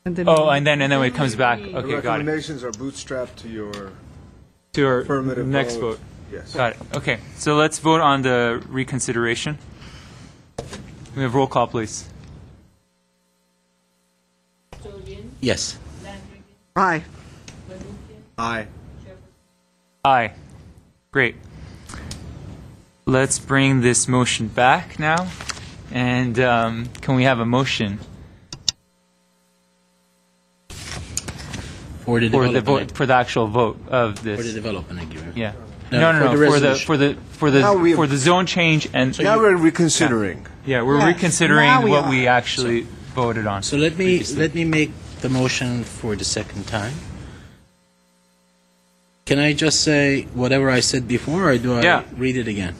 And then Oh, and then it comes back. The Okay, got it. recommendations are bootstrapped to your To our affirmative next vote. Yes. Got it. Okay, so let's vote on the reconsideration. We have roll call, please. Yes. Aye. Aye. Aye. Great. Let's bring this motion back now. And can we have a motion For the development. for the actual vote of this? For the development agreement. Yeah. No, No. for the For the zone change and Now we're reconsidering. yeah, we're Yes, reconsidering now we what are. we actually voted on. So let me make the motion for the second time. Can I just say whatever I said before, or do I Yeah. read it again?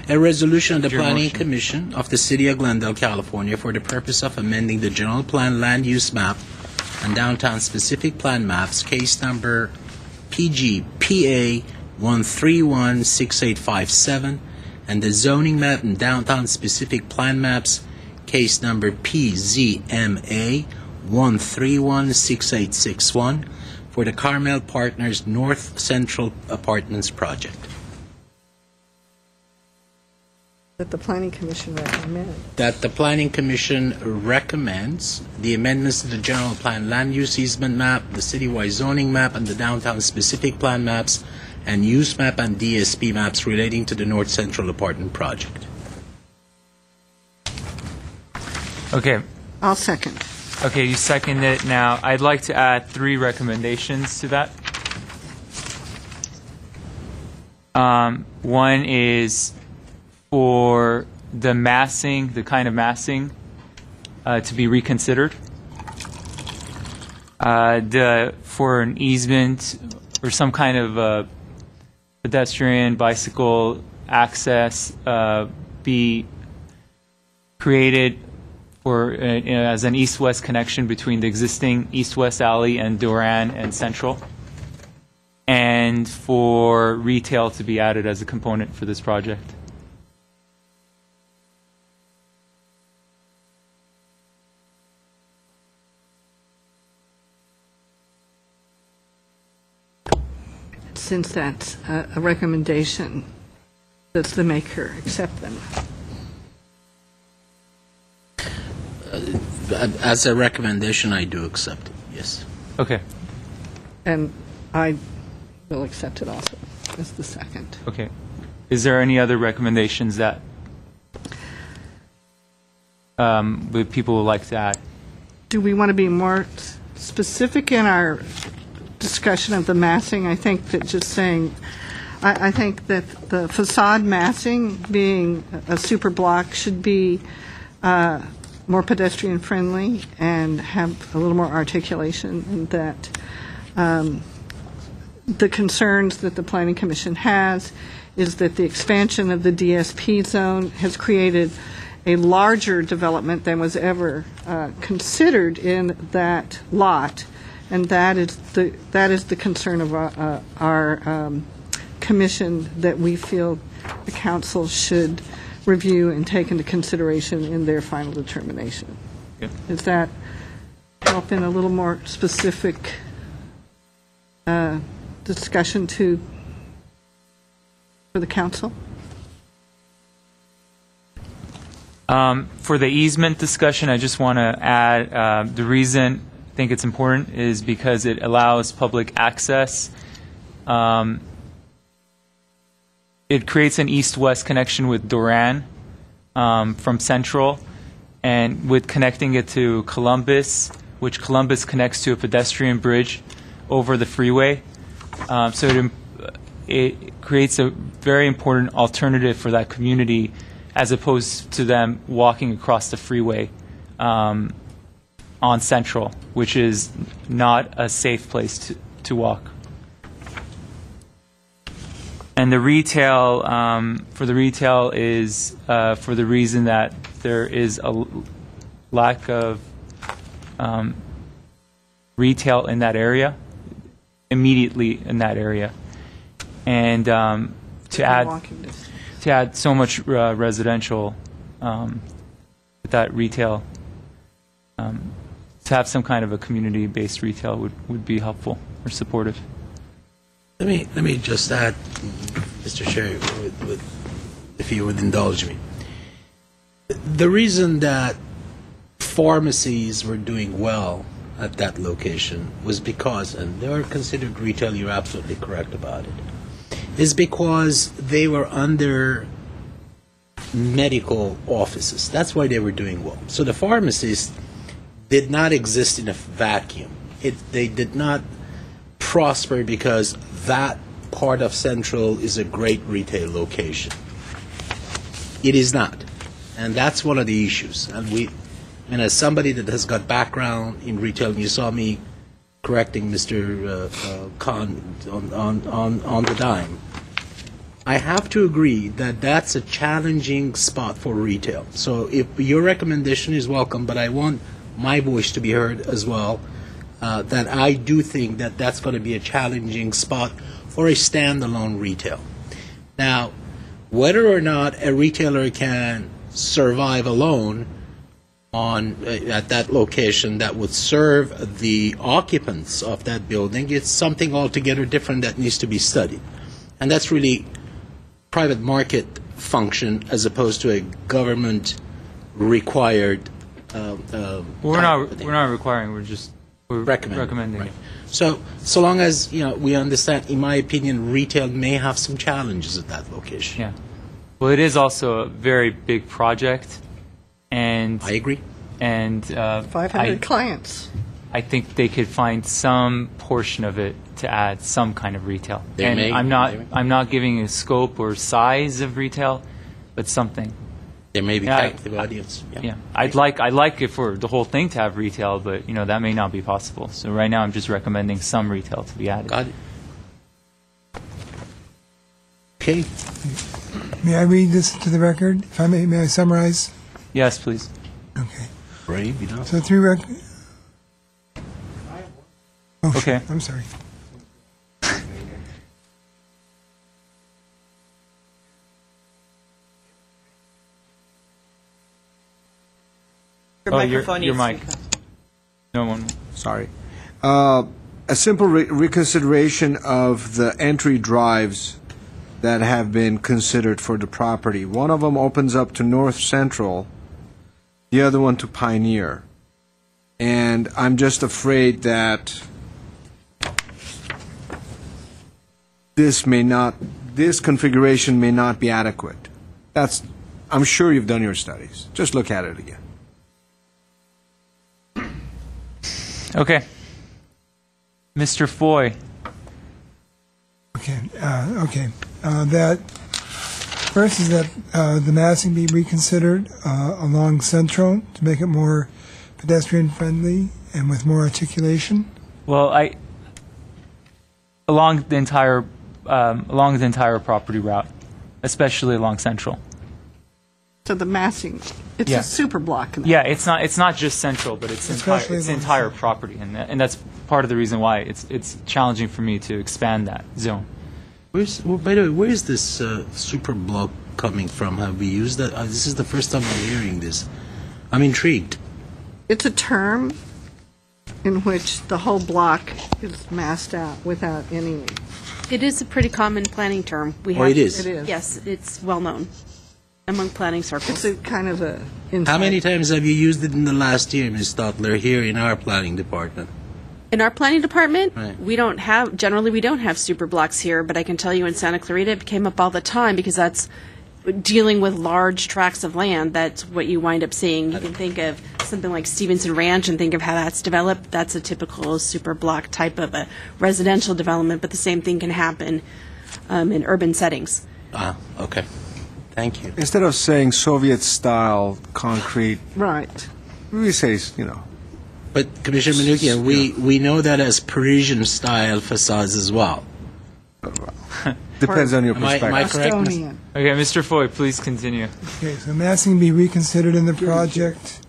A resolution of the Your Planning motion. Commission of the City of Glendale, California, for the purpose of amending the general plan land use map and downtown specific plan maps, case number PGPA 1316857, and the zoning map and downtown specific plan maps, case number PZMA 1316861, for the Carmel Partners North Central Apartments project. That the Planning Commission recommend. That the Planning Commission recommends the amendments to the general plan land use easement map, the citywide zoning map, and the downtown specific plan maps, and use map and DSP maps relating to the North Central Apartment project. Okay. Okay. I'll second. Okay, you second it now. I'd like to add 3 recommendations to that. One is for the massing, the kind of massing, to be reconsidered. For an easement or some kind of pedestrian, bicycle access be created for as an east-west connection between the existing east-west alley and Duran and Central, and for retail to be added as a component for this project. Since that's a recommendation, does the maker accept them? As a recommendation, I do accept it, yes. Okay. And I will accept it also as the second. Okay. Is there any other recommendations that people would like to add? Do we want to be more specific in our discussion of the massing? I think that just saying, I think that the facade massing being a super block should be more pedestrian friendly and have a little more articulation, and that the concerns that the Planning Commission has is that the expansion of the DSP zone has created a larger development than was ever considered in that lot, and that is the concern of our commission that we feel the council should review and take into consideration in their final determination. Yeah. Does that help in a little more specific discussion for the council? For the easement discussion, I just want to add the reason I think it's important is because it allows public access. It creates an east-west connection with Duran from Central, and with connecting it to Columbus, which Columbus connects to a pedestrian bridge over the freeway. So it creates a very important alternative for that community as opposed to them walking across the freeway on Central, which is not a safe place to walk. And the retail, for the retail is for the reason that there is a lack of retail in that area, immediately in that area. And to add so much residential with that retail, to have some kind of a community-based retail would be helpful or supportive. Let me just add, Mr. Chair, if you would indulge me. The reason that pharmacies were doing well at that location was because, and they are considered retail, you're absolutely correct about it, is because they were under medical offices. That's why they were doing well. So the pharmacies did not exist in a vacuum. They did not prosper because that part of Central is a great retail location. It is not. And that's one of the issues. And as somebody that has got background in retail, and you saw me correcting Mr. Khan on the dime, I have to agree that that's a challenging spot for retail. So if your recommendation is welcome, but I want my voice to be heard as well, that I do think that that's going to be a challenging spot for a standalone retail. Now, whether or not a retailer can survive alone at that location that would serve the occupants of that building, it's something altogether different that needs to be studied. And that's really private market function as opposed to a government required we're not requiring, we're recommending. Right. So long as we understand, in my opinion, retail may have some challenges at that location. Yeah. Well, it is also a very big project, and I agree. And 500 clients. I think they could find some portion of it to add some kind of retail. I'm not giving a scope or size of retail, but something. There may be captive audience. Yeah. I'd like it for the whole thing to have retail, but that may not be possible. So right now I'm just recommending some retail to be added. Got it. Okay. May I read this to the record? If I may I summarize? Yes, please. Okay. Brave, you know. So okay. I'm sorry. Your mic. No one. Sorry. A simple reconsideration of the entry drives that have been considered for the property. One of them opens up to North Central, the other one to Pioneer. And I'm just afraid that this configuration may not be adequate. I'm sure you've done your studies. Just look at it again. Okay. Mr. Foy. Okay. That first is that the massing be reconsidered along Central to make it more pedestrian friendly and with more articulation. Well, along the entire property route, especially along Central. So the massing, it's a super block. Yeah, it's not just Central, but it's entire property, and that's part of the reason why it's challenging for me to expand that zone. By the way, where is this super block coming from? Have we used that? This is the first time I'm hearing this. I'm intrigued. It's a term in which the whole block is massed out without any. It is a pretty common planning term. It is? It is. Yes, it's well known among planning circles. It's a kind of a. How many times have you used it in the last year, Ms. Stotler, here in our planning department? In our planning department, Right. we don't have super blocks here, but I can tell you in Santa Clarita it came up all the time because that's dealing with large tracts of land. That's what you wind up seeing. You can think of something like Stevenson Ranch and think of how that's developed. That's a typical super block type of a residential development, but the same thing can happen in urban settings. Okay. Thank you. Instead of saying Soviet-style concrete, Right. we say, you know. But Commissioner Manoukian, we know that as Parisian-style facades as well. Depends on your Am I perspective. correct? Estonian. Okay, Mr. Foy, please continue. Okay, so I'm asking to be reconsidered in the project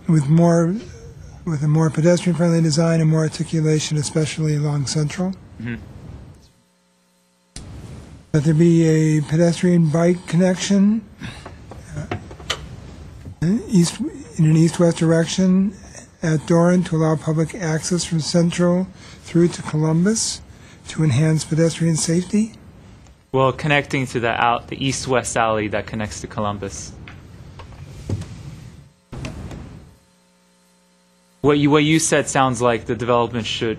with a more pedestrian-friendly design and more articulation, especially along Central. That there be a pedestrian bike connection in an east-west direction at Doran to allow public access from Central through to Columbus to enhance pedestrian safety. Well, connecting to the east-west alley that connects to Columbus. What you said sounds like the development should.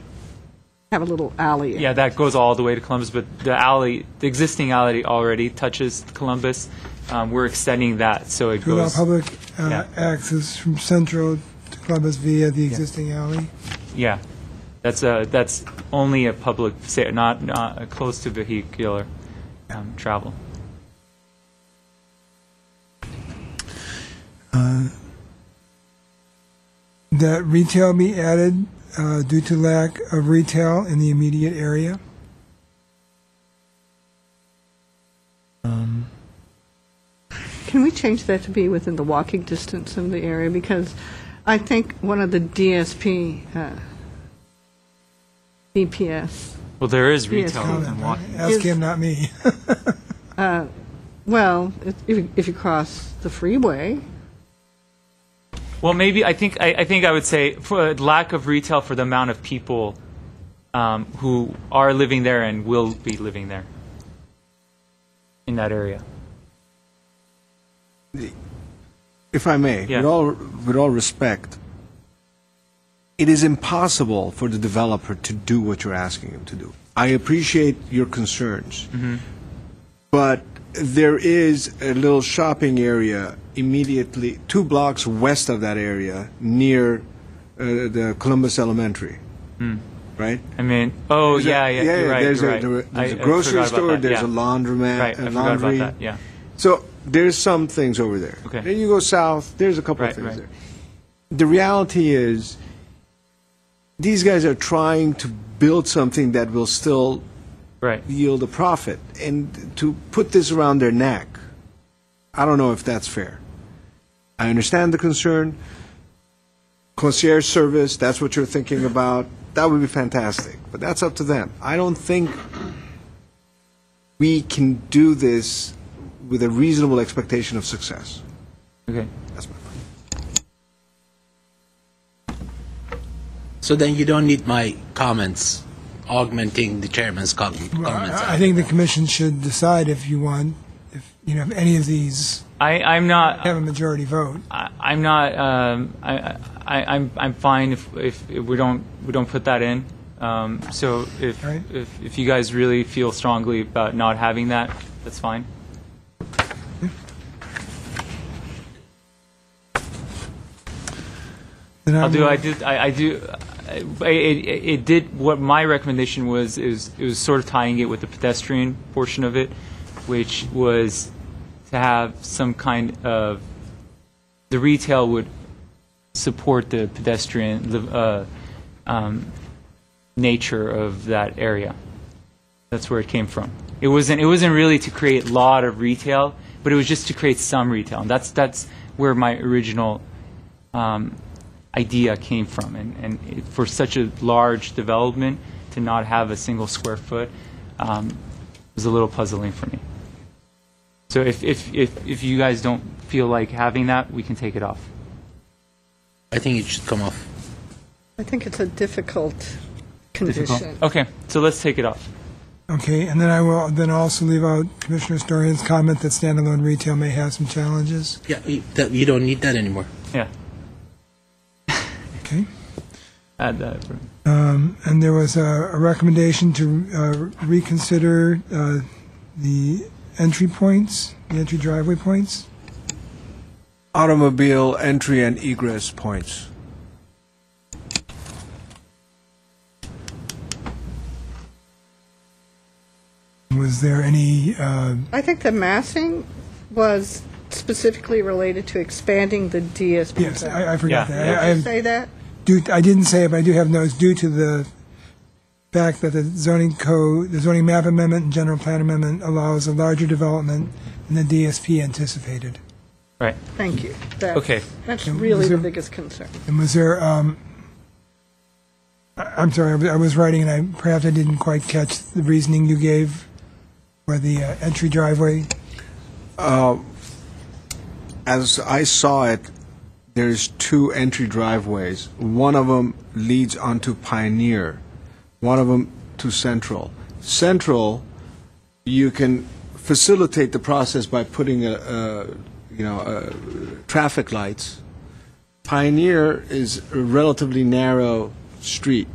Have a little alley. Yeah, that goes all the way to Columbus, but the existing alley already touches Columbus. We're extending that so it To allow goes. public Yeah. access from Central to Columbus via the existing alley. Yeah, that's only a public, not close to vehicular travel. That retail be added due to lack of retail in the immediate area. Can we change that to be within the walking distance of the area? Because I think one of the DSP, DPS, Well, there is Yes, retail comment, and walking. Ask him, not me. well, if you cross the freeway, Well, maybe I think I would say for lack of retail for the amount of people who are living there and will be living there in that area. If I may, Yeah. with all respect, it is impossible for the developer to do what you're asking him to do. I appreciate your concerns, but there is a little shopping area immediately 2 blocks west of that area near the Columbus Elementary, right? I mean, oh There's a- yeah, you're right. There's you're a, right. there's a I grocery forgot about store, that, there's yeah. a laundromat, Right, a I forgot laundry. about that. Yeah. So there's some things over there. Okay. Then you go south, there's a couple Right, of things right. there. The reality is, these guys are trying to build something that will still Right. yield a profit. And to put this around their neck, I don't know if that's fair. I understand the concern. Concierge service, that's what you're thinking about. That would be fantastic. But that's up to them. I don't think we can do this with a reasonable expectation of success. Okay. That's my point. So then you don't need my comments augmenting the chairman's comments. I think the commission should decide if you want, if any of these I'm not. have a majority vote. I'm not. I'm fine if we don't put that in. So Right. if you guys really feel strongly about not having that, that's fine. Then I'll do. will- I did. I do. It did. What my recommendation was is it was sort of tying it with the pedestrian portion of it, which was to have some kind of the retail would support the pedestrian nature of that area. That's where it came from. It wasn't really to create a lot of retail, but it was just to create some retail. And that's where my original idea came from. And for such a large development to not have a single square foot was a little puzzling for me. So if you guys don't feel like having that, we can take it off. I think it should come off. I think it's a difficult condition. Okay, so let's take it off. Okay, and then I will then also leave out Commissioner Storian's comment that standalone retail may have some challenges. Yeah, you don't need that anymore. Yeah, Okay. add that. And there was a recommendation to reconsider the entry points, the entry driveway points. Automobile entry and egress points. was there any, I think the massing was specifically related to expanding the DSP. yes, I forgot Yeah. that. Did you say that? I didn't say it, but I do have notes due to the fact that the zoning code, the zoning map amendment and general plan amendment allows a larger development than the DSP anticipated. Right. Thank you. Okay. That's And really was the there- biggest concern. And was there, I'm sorry, I was writing and perhaps I didn't quite catch the reasoning you gave for the entry driveway. As I saw it, there's two entry driveways. One of them leads onto Pioneer, one of them to Central. Central, you can facilitate the process by putting traffic lights. Pioneer is a relatively narrow street.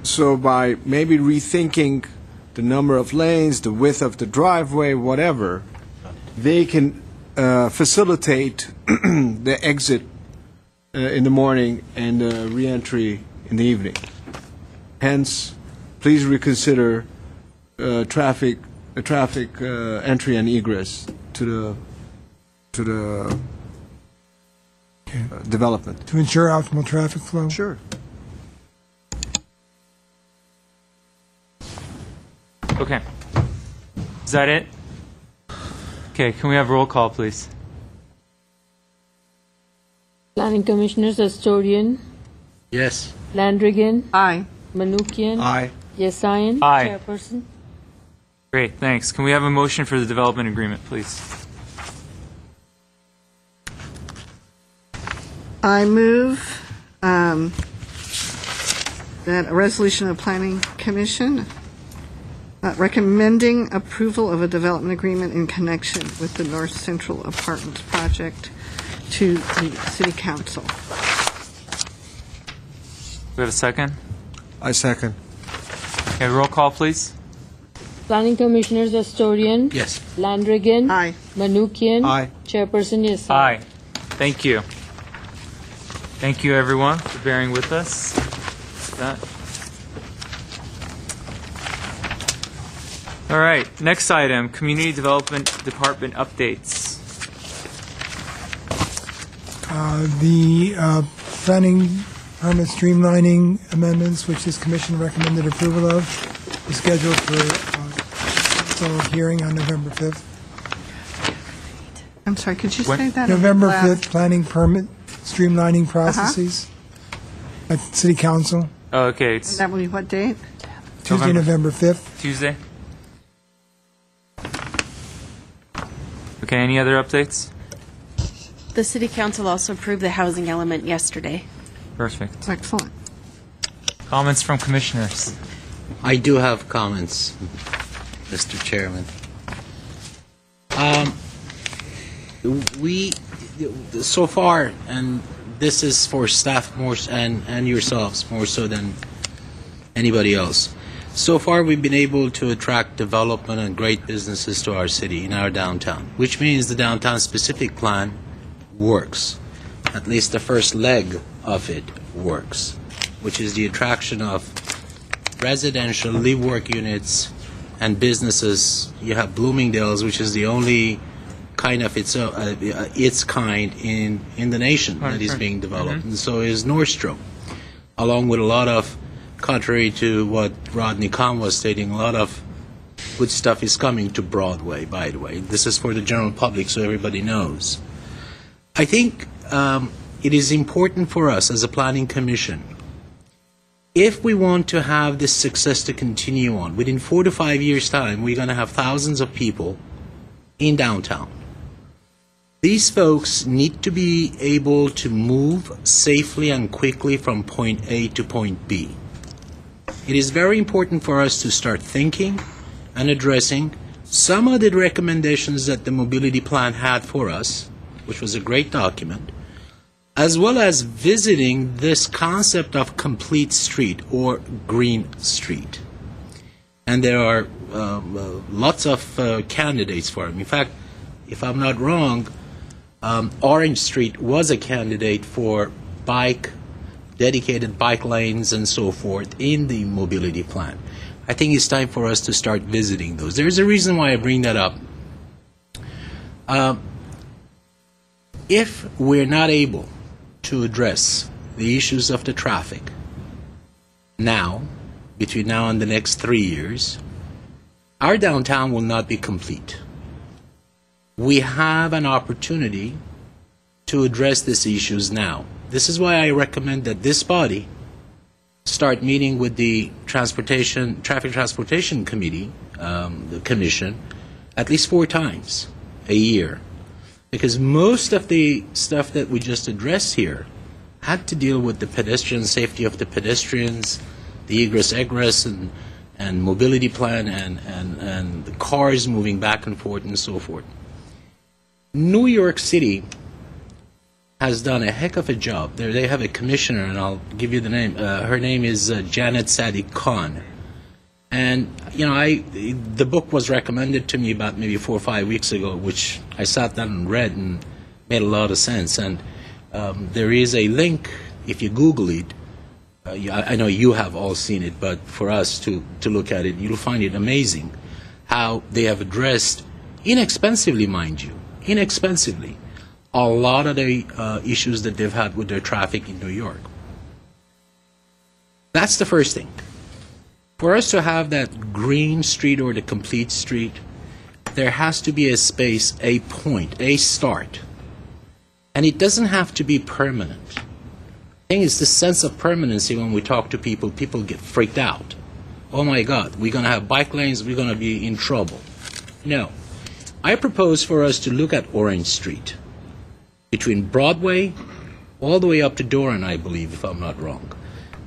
So by maybe rethinking the number of lanes, the width of the driveway, whatever, they can facilitate the exit in the morning and the reentry in the evening. Hence, please reconsider traffic entry and egress to the development. To ensure optimal traffic flow? Sure. Okay. Is that it? Okay, can we have roll call, please? Planning Commissioners Astorian, Yes. Landrigan, Aye. Manukian, Aye. Yesayan. Aye. Chairperson. Great, thanks. Can we have a motion for the development agreement, please? I move that a resolution of Planning Commission recommending approval of a development agreement in connection with the North Central Apartments project to the City Council. We have a second? I second. Okay, roll call, please. Planning Commissioners Astorian, Yes. Landrigan, Aye. Manukian. Aye. Chairperson Yesayan. Aye. Thank you. Thank you, everyone, for bearing with us. That. All right, next item, Community Development Department updates. The planning permit streamlining amendments, which this commission recommended approval of, is scheduled for a hearing on November 5th. I'm sorry, could you When? say that? November loud? 5th, planning permit streamlining processes at City Council, Oh, okay, And it's that will be what date? Tuesday, November 5th. Tuesday. Okay, any other updates? The City Council also approved the housing element yesterday. Perfect. Excellent. Comments from commissioners? I do have comments, Mr. Chairman. We, so far, and this is for staff more and yourselves more so than anybody else. So far, we've been able to attract development and great businesses to our city in our downtown, which means the downtown specific plan works. At least the first leg of it works, which is the attraction of residential live-work units and businesses. You have Bloomingdale's, which is the only kind of its kind in the nation that is being developed, and so is Nordstrom, along with a lot of, contrary to what Rodney Kahn was stating, a lot of good stuff is coming to Broadway, by the way. This is for the general public, so everybody knows. I think it is important for us as a planning commission, if we want to have this success to continue on, within 4 to 5 years' time, we're going to have thousands of people in downtown. These folks need to be able to move safely and quickly from point A to point B. It is very important for us to start thinking and addressing some of the recommendations that the mobility plan had for us, which was a great document, as well as visiting this concept of complete street or green street. And there are lots of candidates for it. In fact, if I'm not wrong, Orange Street was a candidate for dedicated bike lanes and so forth in the mobility plan. I think it's time for us to start visiting those. There's a reason why I bring that up. If we're not able to address the issues of the traffic now, between now and the next 3 years, our downtown will not be complete. We have an opportunity to address these issues now. This is why I recommend that this body start meeting with the Traffic Transportation Committee, the Commission, at least 4 times a year. Because most of the stuff that we just addressed here had to deal with the pedestrian safety of the pedestrians, the egress, and mobility plan, and the cars moving back and forth and so forth. New York City has done a heck of a job. They have a commissioner, and I'll give you the name. Her name is Janet Sadiq Khan. And, you know, the book was recommended to me about maybe 4 or 5 weeks ago, which I sat down and read and made a lot of sense. And there is a link, if you Google it. I know you have all seen it, but for us to look at it, you'll find it amazing how they have addressed, inexpensively, mind you, inexpensively, a lot of the issues that they've had with their traffic in New York. That's the first thing. For us to have that green street or the complete street, there has to be a space, a point, a start. And it doesn't have to be permanent. The thing is, the sense of permanency when we talk to people, people get freaked out. Oh my God, we're going to have bike lanes, we're going to be in trouble. No. I propose for us to look at Orange Street, between Broadway all the way up to Doran, I believe, if I'm not wrong.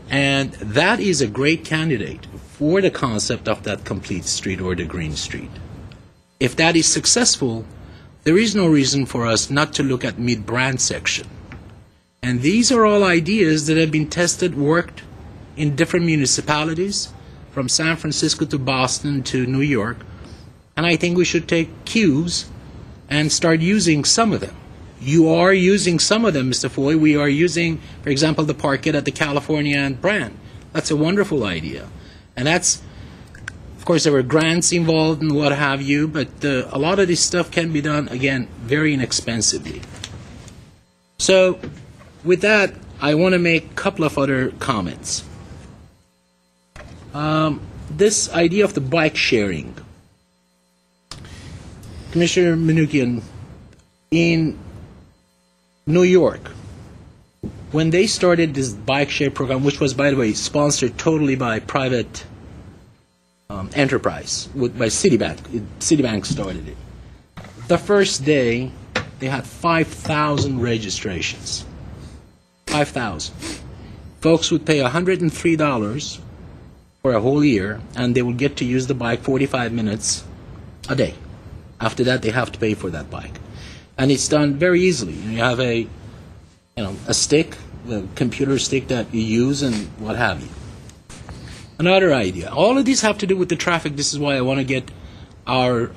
And that is a great candidate for the concept of that complete street or the green street. If that is successful, there is no reason for us not to look at mid-brand section. And these are all ideas that have been tested, worked in different municipalities, from San Francisco to Boston to New York. And I think we should take cues and start using some of them. You are using some of them, Mr. Foy. We are using, for example, the parquet at the California and brand. That's a wonderful idea. And that's, of course, there were grants involved and what have you, but a lot of this stuff can be done, again, very inexpensively. So, with that, I want to make a couple of other comments. This idea of the bike sharing. Commissioner Manoogian, in New York, when they started this bike share program, which was, by the way, sponsored totally by private enterprise, by Citibank. Citibank started it. The first day, they had 5,000 registrations. 5,000. Folks would pay $103 for a whole year, and they would get to use the bike 45 minutes a day. After that, they have to pay for that bike. And it's done very easily. You have a stick, a computer stick that you use and what have you. Another idea. All of these have to do with the traffic. This is why I want to get our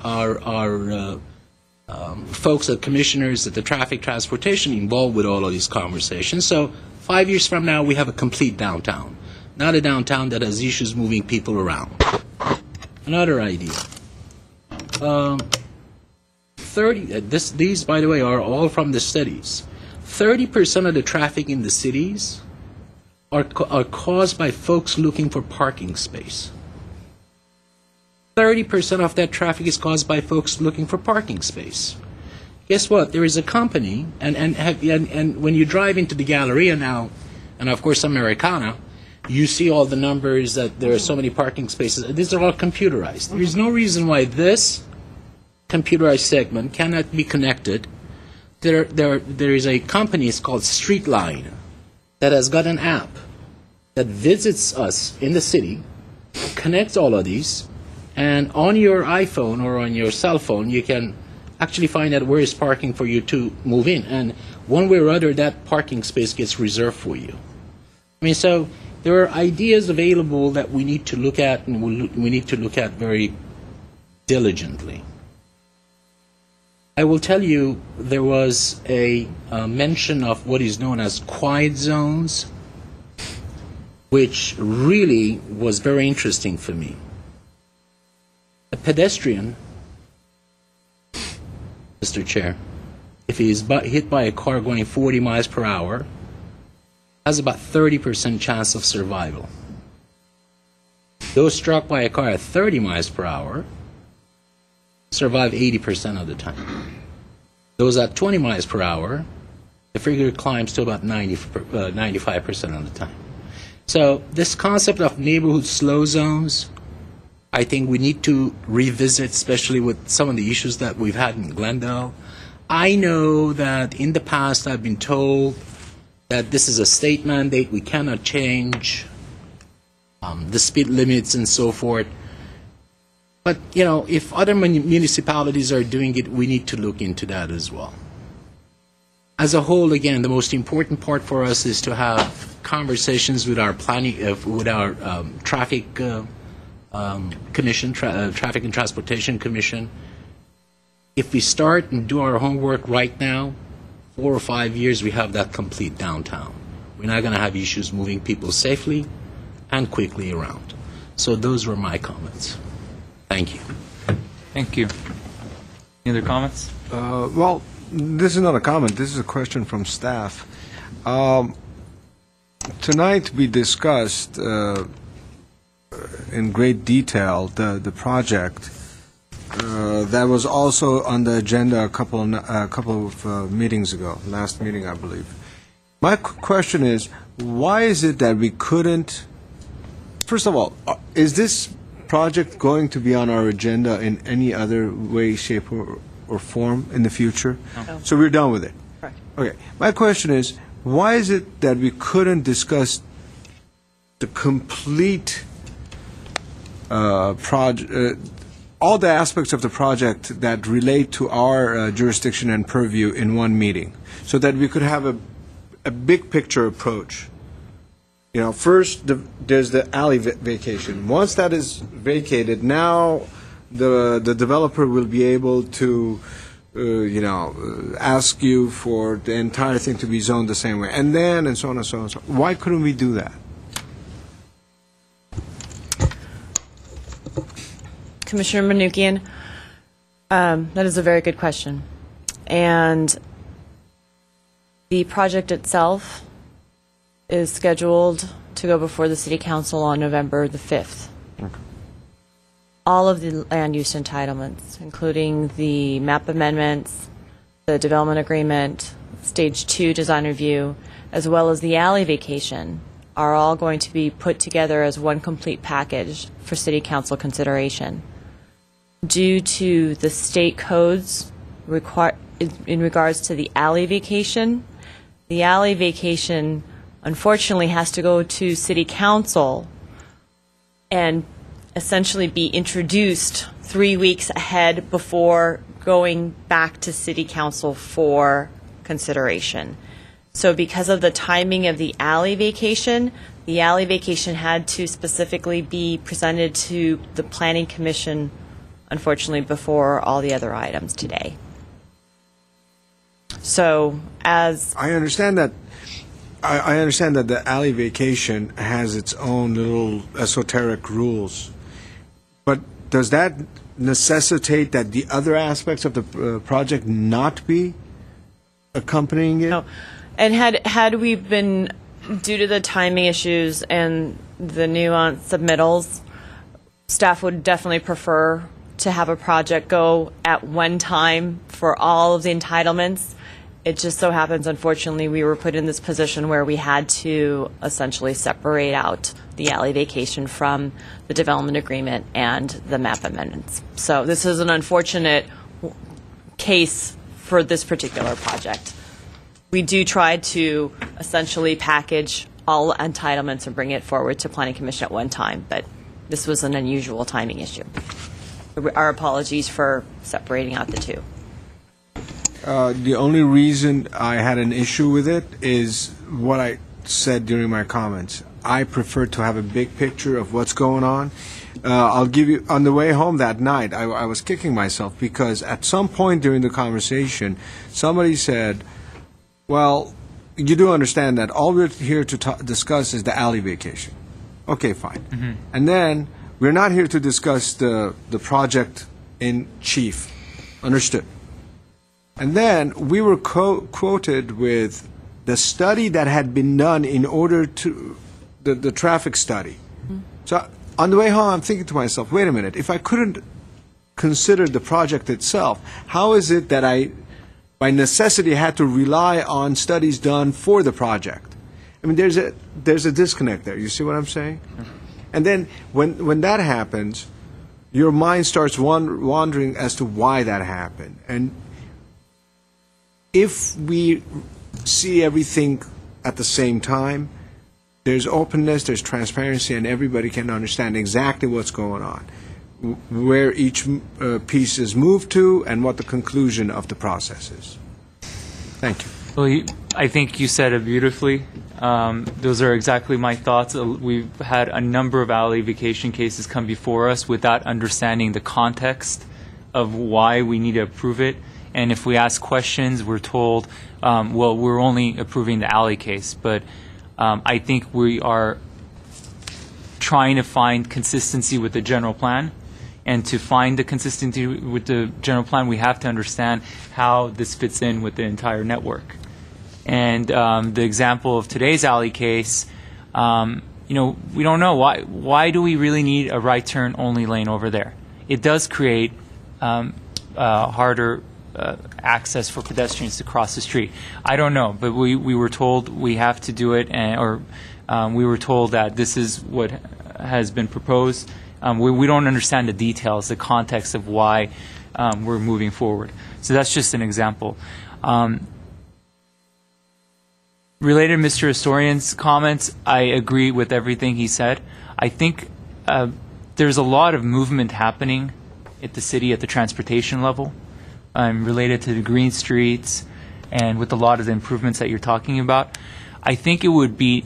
folks at commissioners at the traffic transportation involved with all of these conversations. So 5 years from now, we have a complete downtown. Not a downtown that has issues moving people around. Another idea. These, by the way, are all from the studies. 30% of the traffic in the cities are caused by folks looking for parking space. 30% of that traffic is caused by folks looking for parking space. Guess what? There is a company, and when you drive into the Galleria now, and of course Americana, you see all the numbers that there are so many parking spaces. These are all computerized. There is no reason why this computerized segment cannot be connected. There is a company, it's called Streetline, that has got an app that visits us in the city, connects all of these, and on your iPhone or on your cell phone, you can actually find out where is parking for you to move in. And one way or other, that parking space gets reserved for you. I mean, so there are ideas available that we need to look at, and we need to look at very diligently. I will tell you, there was a mention of what is known as quiet zones, which really was very interesting for me. A pedestrian, Mr. Chair, if he is hit by a car going 40 miles per hour, has about 30% chance of survival. Those struck by a car at 30 miles per hour survive 80% of the time. Those at 20 miles per hour, the figure climbs to about 95% of the time. So this concept of neighborhood slow zones, I think we need to revisit, especially with some of the issues that we've had in Glendale. I know that in the past I've been told that this is a state mandate, we cannot change the speed limits and so forth. But, you know, if other municipalities are doing it, we need to look into that as well. As a whole, again, the most important part for us is to have conversations with our planning, with our traffic commission, Traffic and Transportation Commission. If we start and do our homework right now, 4 or 5 years, we have that complete downtown. We're not going to have issues moving people safely and quickly around. So those were my comments. Thank you. Thank you. Any other comments? Well, this is not a comment. This is a question from staff. Tonight we discussed in great detail the project that was also on the agenda a couple of meetings ago, last meeting, I believe. My question is, why is it that we couldn't, first of all, is this project going to be on our agenda in any other way, shape, or form in the future? No. So we're done with it? Correct. Okay. My question is, why is it that we couldn't discuss the complete project, all the aspects of the project that relate to our jurisdiction and purview in one meeting, so that we could have a big picture approach? You know, first there's the alley vacation. Once that is vacated, now the developer will be able to, ask you for the entire thing to be zoned the same way, and then and so on and so on and so on. Why couldn't we do that? Commissioner Manukian, that is a very good question. And the project itself is scheduled to go before the City Council on November the 5th. Okay. All of the land use entitlements, including the map amendments, the development agreement, Stage 2 design review, as well as the alley vacation, are all going to be put together as one complete package for City Council consideration. Due to the state codes in regards to the alley vacation unfortunately has to go to City Council and essentially be introduced 3 weeks ahead before going back to City Council for consideration. So because of the timing of the alley vacation had to specifically be presented to the Planning Commission, unfortunately, before all the other items today. So as I understand that. I understand that the alley vacation has its own little esoteric rules, but does that necessitate that the other aspects of the project not be accompanying it? No. And had we been, due to the timing issues and the nuanced submittals, staff would definitely prefer to have a project go at one time for all of the entitlements. It just so happens, unfortunately, we were put in this position where we had to essentially separate out the alley vacation from the development agreement and the map amendments. So this is an unfortunate case for this particular project. We do try to essentially package all entitlements and bring it forward to Planning Commission at one time, but this was an unusual timing issue. Our apologies for separating out the two. The only reason I had an issue with it is what I said during my comments. I prefer to have a big picture of what's going on. I'll give you, on the way home that night, I was kicking myself because at some point during the conversation, somebody said, well, you do understand that all we're here to discuss is the alley vacation. Okay, fine. Mm-hmm. And then We're not here to discuss the project in chief. Understood. And then we were quoted with the study that had been done in order to, the traffic study. So on the way home, I'm thinking to myself, wait a minute, if I couldn't consider the project itself, how is it that I, by necessity, had to rely on studies done for the project? I mean, there's a disconnect there. You see what I'm saying? And then when that happens, your mind starts wandering as to why that happened. And if we see everything at the same time, there's openness, there's transparency, and everybody can understand exactly what's going on, where each piece is moved to, and what the conclusion of the process is. Thank you. Well, I think you said it beautifully. Those are exactly my thoughts. We've had a number of alley vacation cases come before us without understanding the context of why we need to approve it. And if we ask questions, we're told, well, we're only approving the alley case. But I think we are trying to find consistency with the general plan. And to find the consistency with the general plan, we have to understand how this fits in with the entire network. And the example of today's alley case, we don't know. Why do we really need a right turn only lane over there? It does create harder access for pedestrians to cross the street. I don't know, but we were told we have to do it, or we were told that this is what has been proposed. We don't understand the details, the context of why we're moving forward. So that's just an example. Related to Mr. Astorian's comments, I agree with everything he said. I think there's a lot of movement happening at the city at the transportation level related to the green streets and with a lot of the improvements that you're talking about. I think it would be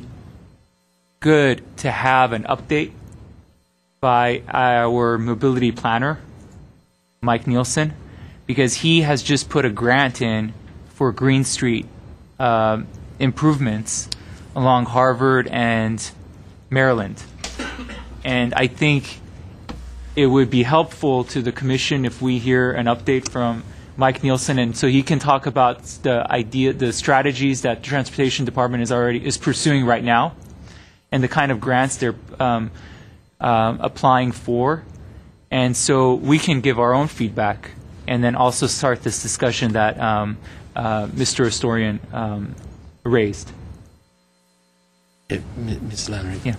good to have an update by our mobility planner, Mike Nielsen, because he has just put a grant in for Green Street improvements along Harvard and Maryland. And I think it would be helpful to the commission if we hear an update from Mike Nielsen, and so he can talk about the strategies that the Transportation Department is pursuing right now, and the kind of grants they're applying for, and so we can give our own feedback, and then also start this discussion that Mr. Astorian raised. Ms. Lannery. Yeah.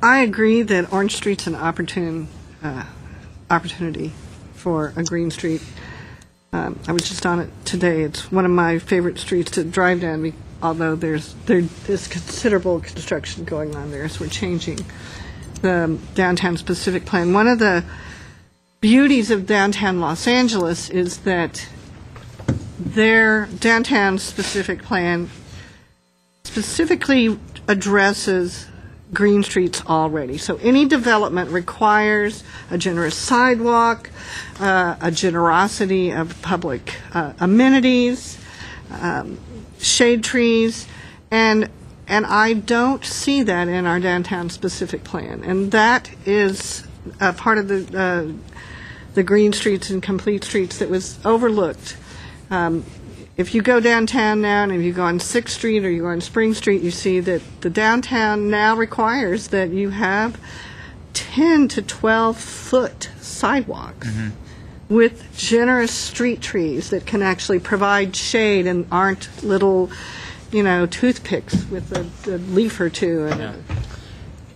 I agree that Orange Street's an opportunity for a green street. I was just on it today. It's one of my favorite streets to drive down, although there's considerable construction going on there, so we're changing the downtown specific plan. One of the beauties of downtown Los Angeles is that their downtown specific plan specifically addresses green streets already. So any development requires a generous sidewalk, a generosity of public amenities, shade trees, and I don't see that in our downtown specific plan. And that is a part of the green streets and complete streets that was overlooked. If you go downtown now, and if you go on 6th Street or you go on Spring Street, you see that the downtown now requires that you have 10 to 12-foot sidewalks with generous street trees that can actually provide shade and aren't little, toothpicks with a leaf or two.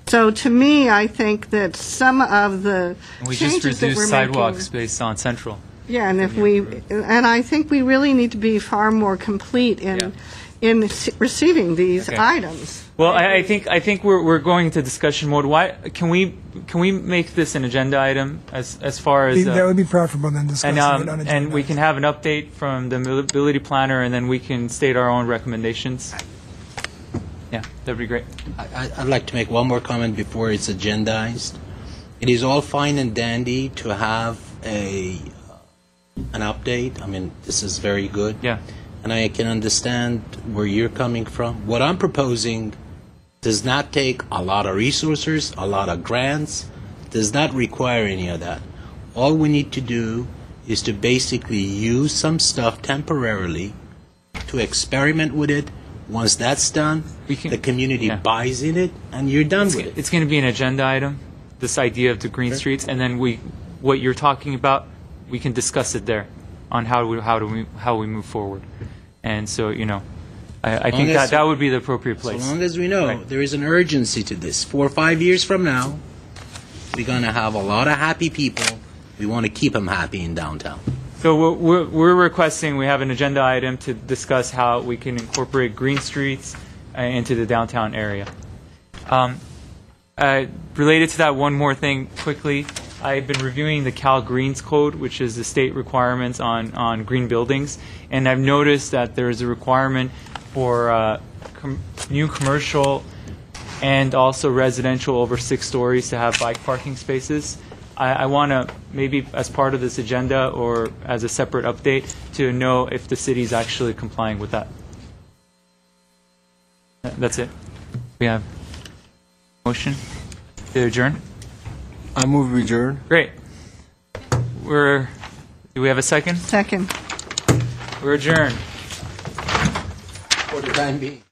So to me, I think that some of the we changes just that we're reduced sidewalks making, based on Central. yeah, and I think we really need to be far more complete in receiving these items. Well, I think we're going into discussion mode. Why can we make this an agenda item as far as that would be preferable than discussing it on agenda. And we can have an update from the mobility planner, and then we can state our own recommendations. Yeah, that'd be great. I'd like to make one more comment before it's agendized. It is all fine and dandy to have an update. I mean, this is very good. Yeah. And I can understand where you're coming from. What I'm proposing does not take a lot of resources, a lot of grants, does not require any of that. All we need to do is to basically use some stuff temporarily to experiment with it. Once that's done, the community buys in it, and you're done with it. It's going to be an agenda item, this idea of the green streets, and then what you're talking about, we can discuss it there on how we move forward. And so, I think that would be the appropriate place. So long as we know there is an urgency to this. 4 or 5 years from now, we're going to have a lot of happy people. We want to keep them happy in downtown. So we're requesting, we have an agenda item to discuss how we can incorporate green streets into the downtown area. Related to that, one more thing quickly. I've been reviewing the Cal Greens Code, which is the state requirements on green buildings, and I've noticed that there is a requirement for new commercial and also residential over 6 stories to have bike parking spaces. I want to, maybe as part of this agenda or as a separate update, to know if the city is actually complying with that. That's it. We have motion to adjourn. I move we adjourn. Great. Do we have a second? Second. We're adjourned. For the time being.